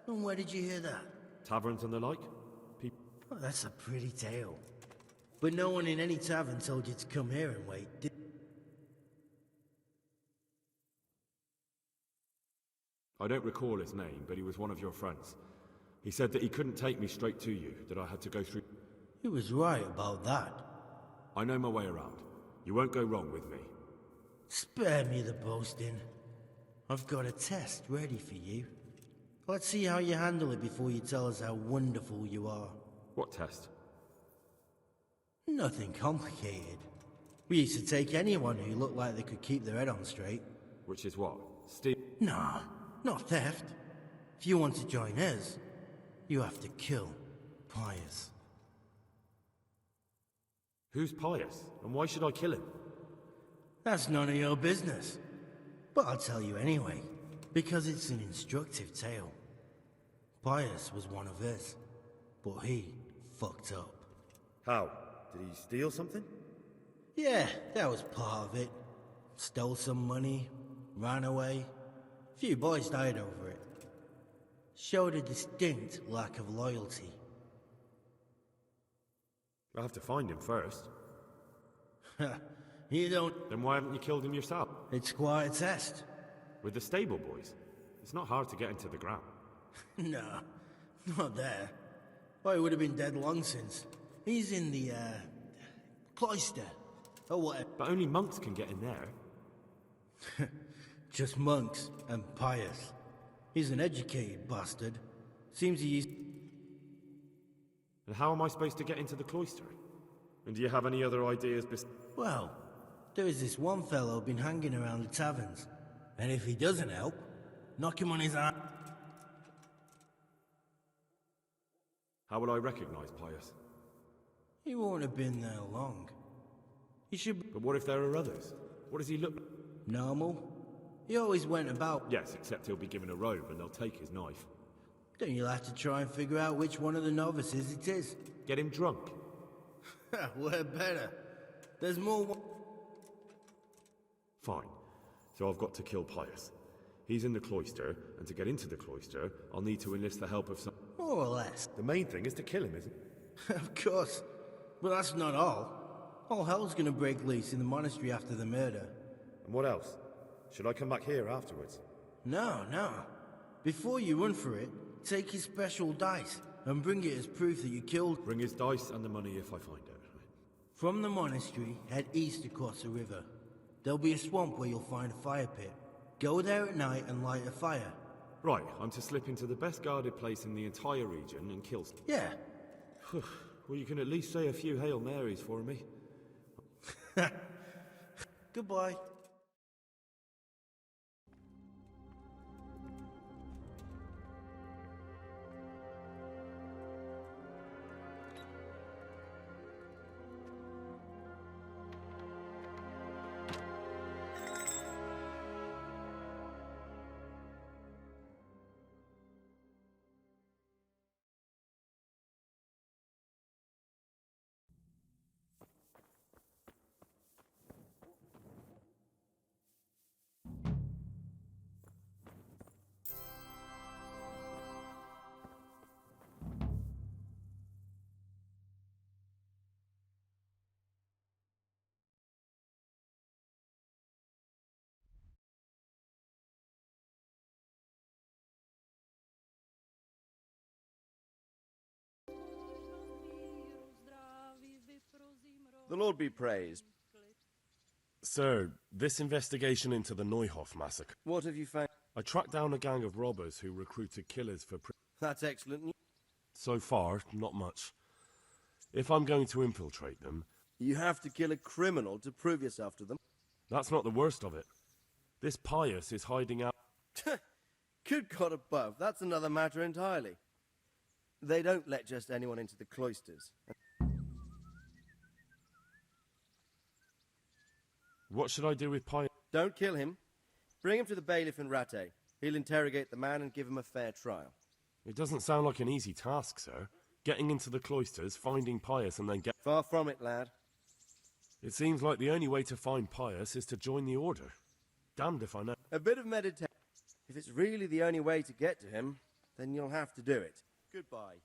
And where did you hear that? Taverns and the like? Oh, that's a pretty tale. But no one in any tavern told you to come here and wait, did I don't recall his name, but he was one of your friends. He said that he couldn't take me straight to you, that I had to go through... He was right about that. I know my way around. You won't go wrong with me. Spare me the boasting. I've got a test ready for you. Let's see how you handle it before you tell us how wonderful you are. What test? Nothing complicated. We used to take anyone who looked like they could keep their head on straight. Which is what? Steve? Nah, not theft. If you want to join us, you have to kill Pius. Who's Pius? And why should I kill him? That's none of your business. But I'll tell you anyway, because it's an instructive tale. Pius was one of us, but he fucked up. How? Did he steal something? Yeah, that was part of it. Stole some money, ran away. A few boys died over it. Showed a distinct lack of loyalty. I'll have to find him first. You don't... Then why haven't you killed him yourself? It's quite a test. With the stable boys? It's not hard to get into the ground. No, not there. Oh, he would have been dead long since. He's in the, cloister. Or whatever. But only monks can get in there. Just monks and Pius. He's an educated bastard. Seems he used... And how am I supposed to get into the cloister? And do you have any other ideas Well, there is this one fellow been hanging around the taverns. And if he doesn't help, knock him on his arm. How will I recognize Pius? He won't have been there long. He should... But what if there are others? What does he look like? Normal. He always went about... Yes, except he'll be given a robe and they'll take his knife. Then you'll have to try and figure out which one of the novices it is. Get him drunk. We're better. There's more... Fine. So I've got to kill Pius. He's in the cloister, and to get into the cloister, I'll need to enlist the help of some... More or less. The main thing is to kill him, isn't it? Of course. But that's not all. All hell's gonna break loose in the monastery after the murder. And what else? Should I come back here afterwards? No. Before you run for it, take his special dice and bring it as proof that you killed... Bring his dice and the money if I find it. From the monastery, head east across the river. There'll be a swamp where you'll find a fire pit. Go there at night and light a fire. Right, I'm to slip into the best guarded place in the entire region and kill... Yeah. Well, you can at least say a few Hail Marys for me. Goodbye. The Lord be praised. Sir, this investigation into the Neuhoff massacre. What have you found? I tracked down a gang of robbers who recruited killers for That's excellent news. So far, not much. If I'm going to infiltrate them... You have to kill a criminal to prove yourself to them. That's not the worst of it. This Pius is hiding out... Good God above, that's another matter entirely. They don't let just anyone into the cloisters. What should I do with Pius? Don't kill him. Bring him to the bailiff in Rattay. He'll interrogate the man and give him a fair trial. It doesn't sound like an easy task, sir. Getting into the cloisters, finding Pius, and then get... Far from it, lad. It seems like the only way to find Pius is to join the Order. Damned if I know. A bit of meditation. If it's really the only way to get to him, then you'll have to do it. Goodbye.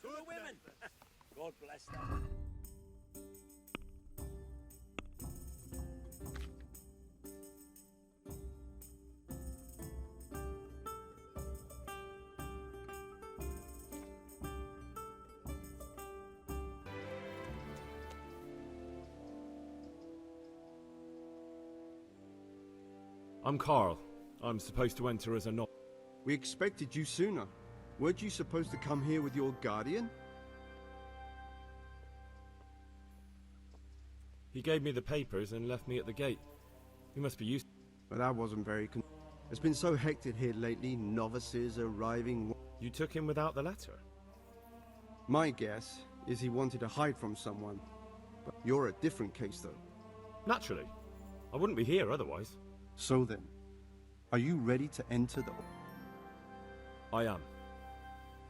To the women! God bless them. I'm Carl. I'm supposed to enter as a novice. We expected you sooner. Weren't you supposed to come here with your guardian? He gave me the papers and left me at the gate. He must be used. But that wasn't very It's been so hectic here lately, novices arriving. You took him without the letter? My guess is he wanted to hide from someone. But you're a different case, though. Naturally. I wouldn't be here otherwise. So then, are you ready to enter the... I am.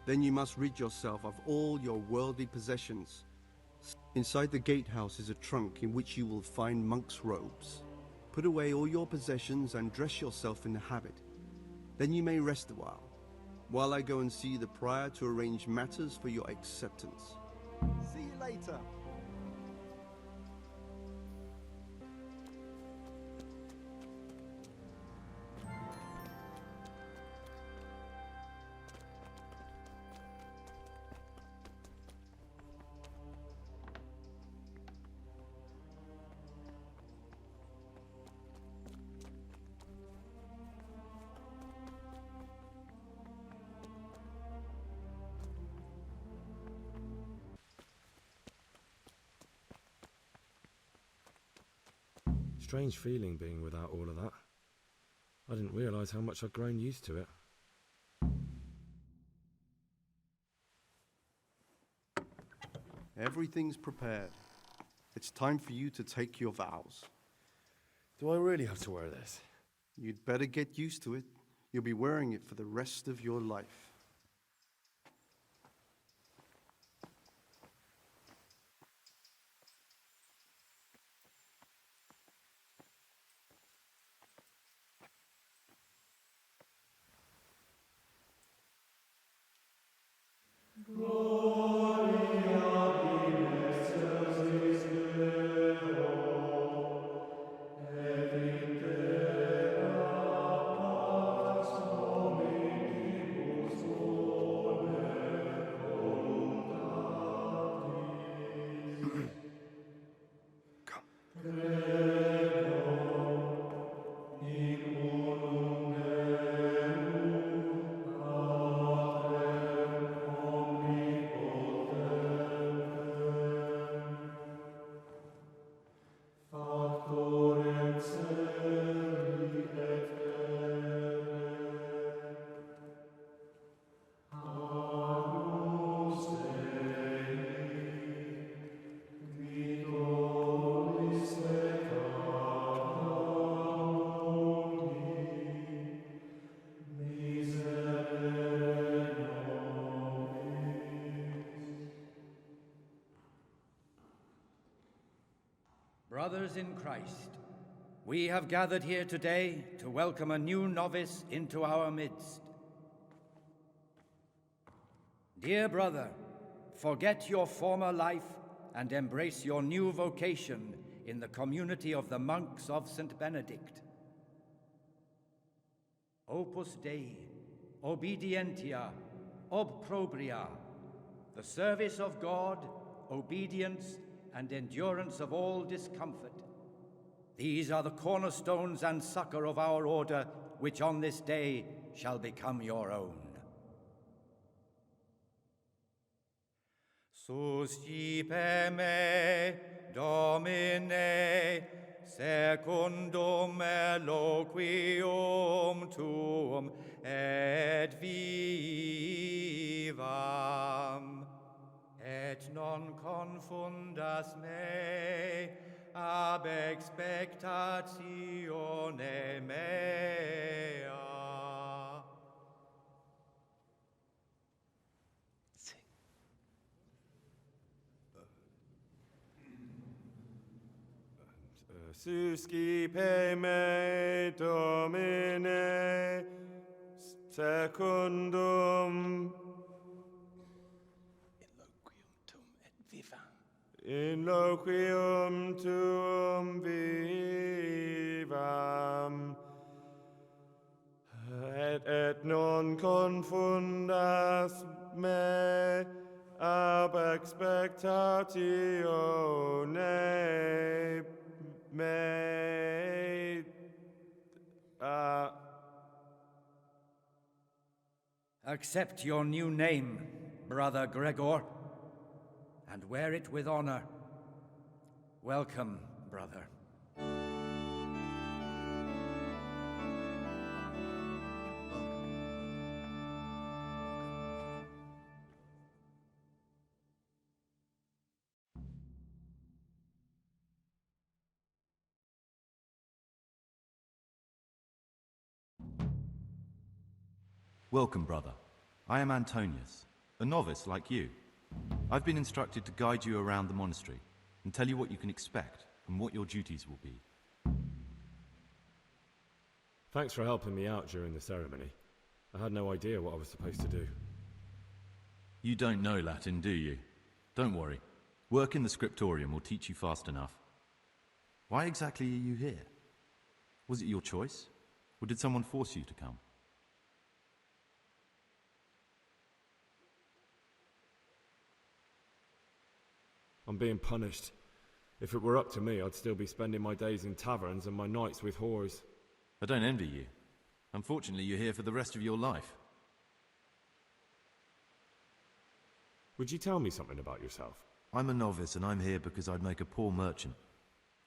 Then you must rid yourself of all your worldly possessions. Inside the gatehouse is a trunk in which you will find monk's robes. Put away all your possessions and dress yourself in the habit. Then you may rest a while I go and see the prior to arrange matters for your acceptance. See you later. Strange feeling being without all of that. I didn't realise how much I'd grown used to it. Everything's prepared. It's time for you to take your vows. Do I really have to wear this? You'd better get used to it. You'll be wearing it for the rest of your life. Brothers in Christ, we have gathered here today to welcome a new novice into our midst. Dear brother, forget your former life and embrace your new vocation in the community of the monks of St. Benedict. Opus Dei, obedientia, obprobria, the service of God, obedience, and endurance of all discomfort. These are the cornerstones and succor of our order, which on this day shall become your own. Suscipe me, Domine, secundum eloquium tuum et vivam, et non confundas me ab expectatione mea. Suscipe me, Domine, secundum in loquium tuum vivam, et non confundas me ab expectatione mea. Accept your new name, Brother Gregor, and wear it with honor. Welcome, brother. Welcome, brother. I am Antonius, a novice like you. I've been instructed to guide you around the monastery and tell you what you can expect and what your duties will be. Thanks for helping me out during the ceremony. I had no idea what I was supposed to do. You don't know Latin, do you? Don't worry. Work in the scriptorium will teach you fast enough. Why exactly are you here? Was it your choice? Or did someone force you to come? I'm being punished. If it were up to me, I'd still be spending my days in taverns and my nights with whores. I don't envy you. Unfortunately, you're here for the rest of your life. Would you tell me something about yourself? I'm a novice and I'm here because I'd make a poor merchant.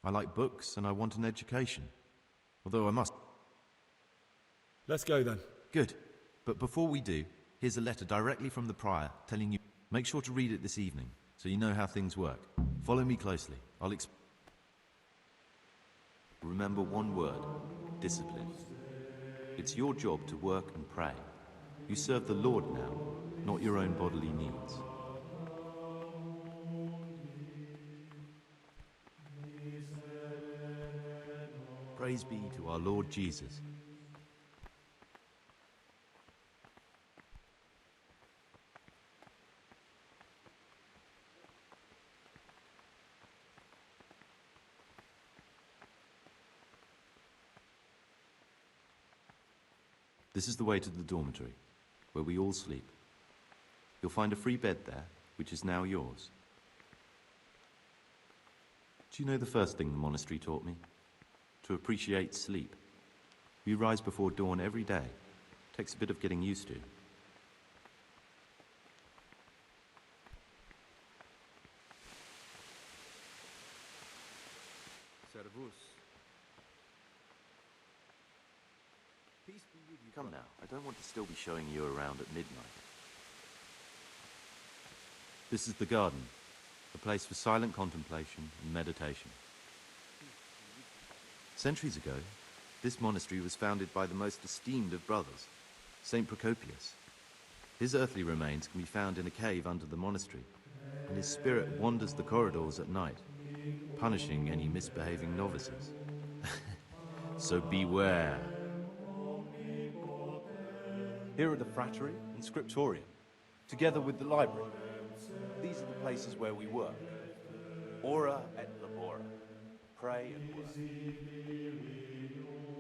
I like books and I want an education. Although I must... Let's go then. Good. But before we do, here's a letter directly from the prior telling you... Make sure to read it this evening, so you know how things work. Follow me closely. I'll explain. Remember one word: discipline. It's your job to work and pray. You serve the Lord now, not your own bodily needs. Praise be to our Lord Jesus. This is the way to the dormitory, where we all sleep. You'll find a free bed there, which is now yours. Do you know the first thing the monastery taught me? To appreciate sleep. We rise before dawn every day. Takes a bit of getting used to. Servus. Come now, I don't want to still be showing you around at midnight. This is the garden, a place for silent contemplation and meditation. Centuries ago, this monastery was founded by the most esteemed of brothers, Saint Procopius. His earthly remains can be found in a cave under the monastery, and his spirit wanders the corridors at night, punishing any misbehaving novices. So beware. Here are the frattery and scriptorium, together with the library. These are the places where we work. Ora et labora. Pray and work.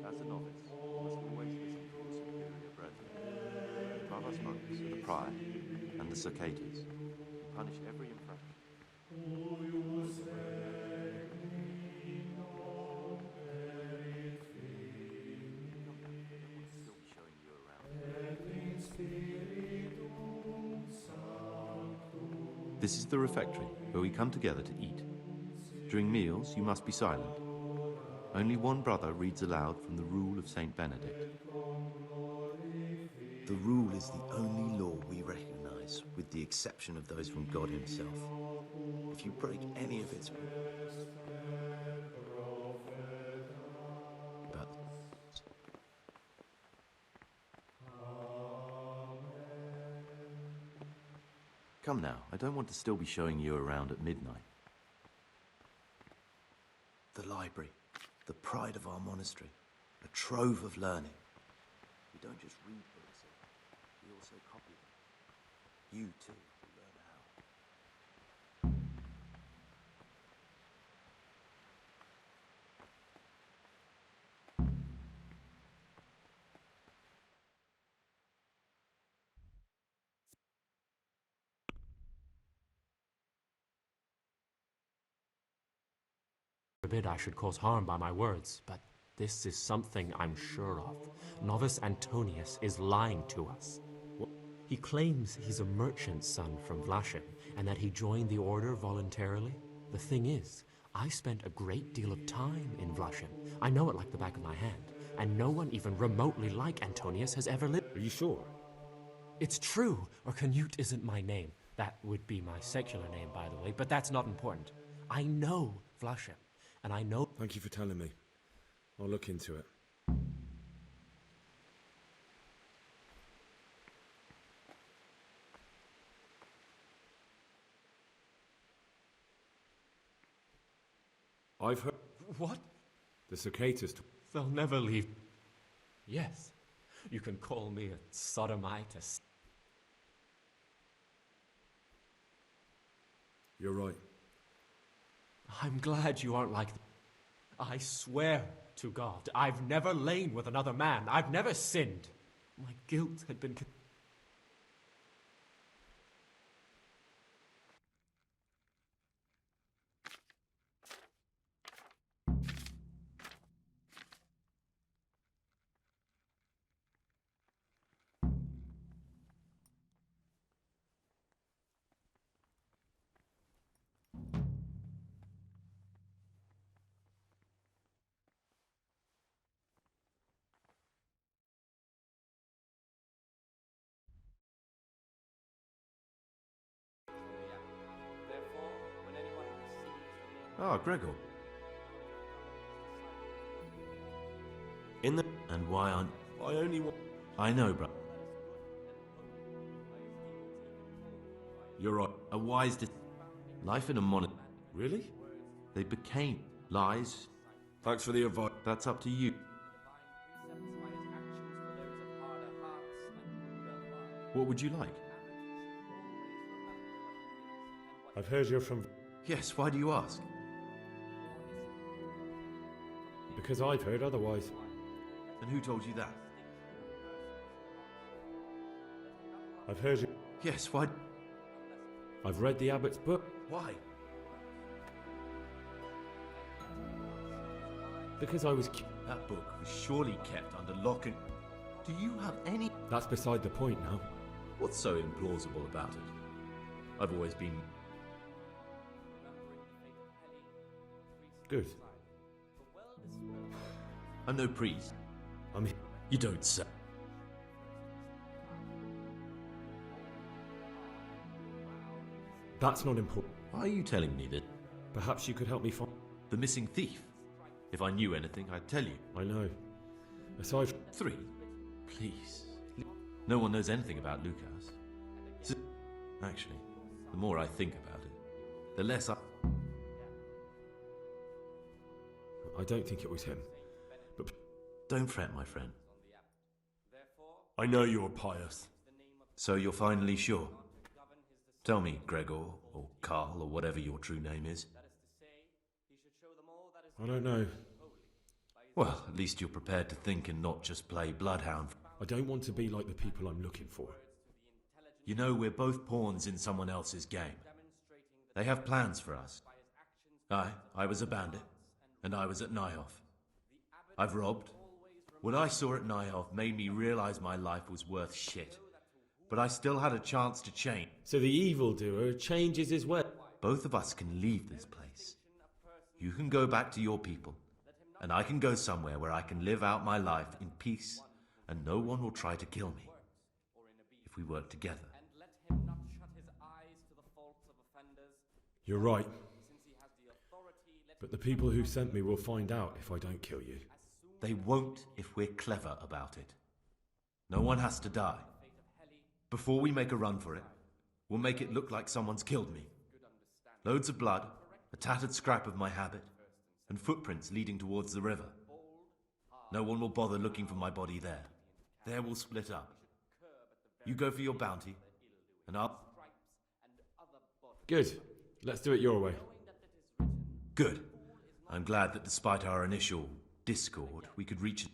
As a novice, you must always listen to your superior brethren. The provost monks are the prior and the cicadas, who punish every infraction. This is the refectory, where we come together to eat. During meals, you must be silent. Only one brother reads aloud from the Rule of Saint Benedict. The Rule is the only law we recognize, with the exception of those from God himself. If you break any of its... Come now, I don't want to still be showing you around at midnight. The library, the pride of our monastery, a trove of learning. We don't just read books, we also copy them. You too will learn how. Forbid I should cause harm by my words, but this is something I'm sure of. Novice Antonius is lying to us. He claims he's a merchant's son from Vlashim, and that he joined the order voluntarily. The thing is, I spent a great deal of time in Vlashim. I know it like the back of my hand, and no one even remotely like Antonius has ever lived. Are you sure? It's true, or Canute isn't my name. That would be my secular name, by the way, but that's not important. I know Vlashim. And I know... Thank you for telling me. I'll look into it. I've heard... What? The cicadas... They'll never leave. Yes. You can call me a sodomite, You're right. I'm glad you aren't like them. I swear to God, I've never lain with another man. I've never sinned. My guilt had been... Ah, Gregor. And why aren't... I only want... I know, bro. You're right. A wise... Life in a monastery. Really? They became lies. Thanks for the advice. That's up to you. What would you like? I've heard you're from... Yes, why do you ask? Because I've heard otherwise. And who told you that? I've heard you... Yes, why... I've read the abbot's book. Why? Because I was... That book was surely kept under lock and... Do you have any... That's beside the point now. What's so implausible about it? I've always been... Good. I'm no priest. You don't say. That's not important. Why are you telling me that? Perhaps you could help me find... The missing thief? If I knew anything, I'd tell you. I know. Aside from... 3? Please. No one knows anything about Lucas. Actually, the more I think about it, the less I... I don't think it was him. But... Don't fret, my friend. I know you're pious. So you're finally sure? Tell me, Gregor, or Carl, or whatever your true name is. I don't know. Well, at least you're prepared to think and not just play bloodhound. I don't want to be like the people I'm looking for. You know, we're both pawns in someone else's game. They have plans for us. I was a bandit, and I was at Nyhoff. I've robbed. What I saw at Nyhoff made me realize my life was worth shit. But I still had a chance to change. So the evildoer changes his way. Both of us can leave this place. You can go back to your people, and I can go somewhere where I can live out my life in peace, and no one will try to kill me. If we work together. You're right. But the people who sent me will find out if I don't kill you. They won't if we're clever about it. No one has to die. Before we make a run for it, we'll make it look like someone's killed me. Loads of blood, a tattered scrap of my habit, and footprints leading towards the river. No one will bother looking for my body there. There we'll split up. You go for your bounty, and I'll... Good. Let's do it your way. Good. I'm glad that despite our initial discord, we could reach...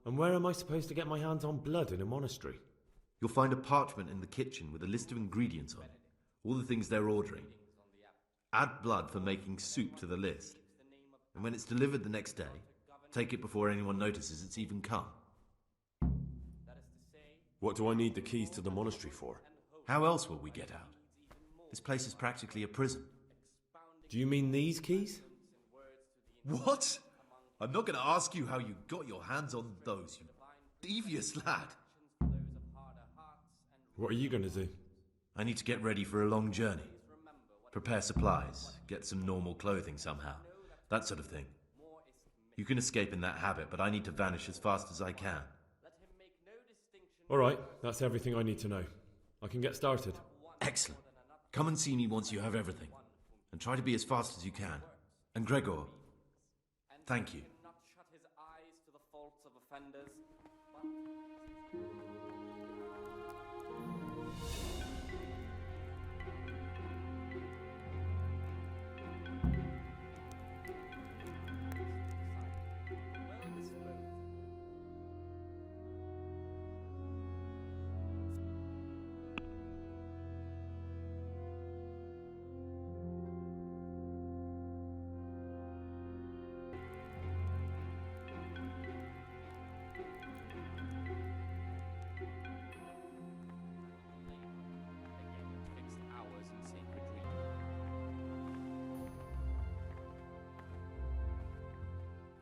And where am I supposed to get my hands on blood in a monastery? You'll find a parchment in the kitchen with a list of ingredients on it. All the things they're ordering. Add blood for making soup to the list. And when it's delivered the next day, take it before anyone notices it's even come. What do I need the keys to the monastery for? How else will we get out? This place is practically a prison. Do you mean these keys? What? I'm not going to ask you how you got your hands on those, you devious lad. What are you going to do? I need to get ready for a long journey. Prepare supplies, get some normal clothing somehow. That sort of thing. You can escape in that habit, but I need to vanish as fast as I can. All right, that's everything I need to know. I can get started. Excellent. Come and see me once you have everything. And try to be as fast as you can. And Gregor, thank you.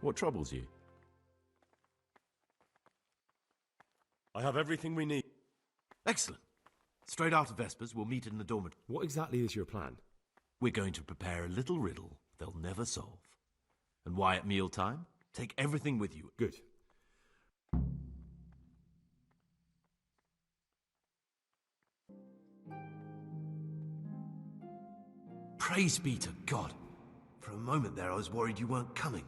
What troubles you? I have everything we need. Excellent. Straight after Vespers, we'll meet in the dormitory. What exactly is your plan? We're going to prepare a little riddle they'll never solve. And why at mealtime? Take everything with you. Good. Praise be to God. For a moment there, I was worried you weren't coming.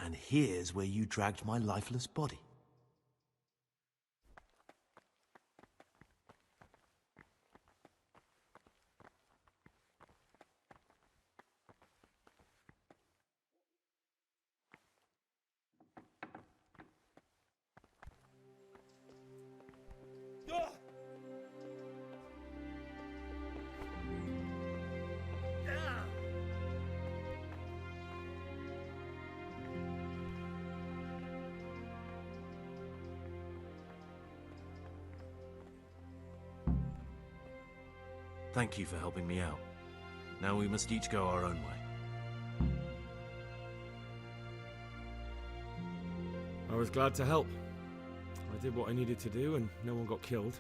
And here's where you dragged my lifeless body. Thank you for helping me out. Now we must each go our own way. I was glad to help. I did what I needed to do and no one got killed.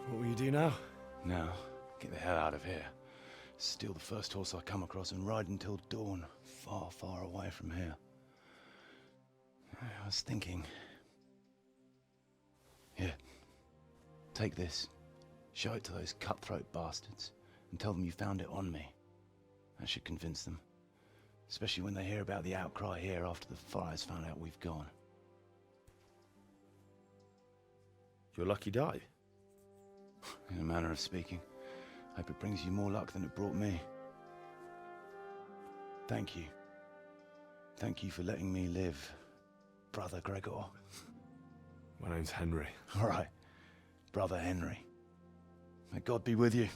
What will you do now? Now, get the hell out of here. Steal the first horse I come across and ride until dawn, far, far away from here. I was thinking... Here, take this. Show it to those cutthroat bastards and tell them you found it on me. That should convince them. Especially when they hear about the outcry here after the Friars found out we've gone. Your lucky die? In a manner of speaking. Hope it brings you more luck than it brought me. Thank you. Thank you for letting me live, Brother Gregor. My name's Henry. All right, Brother Henry. May God be with you.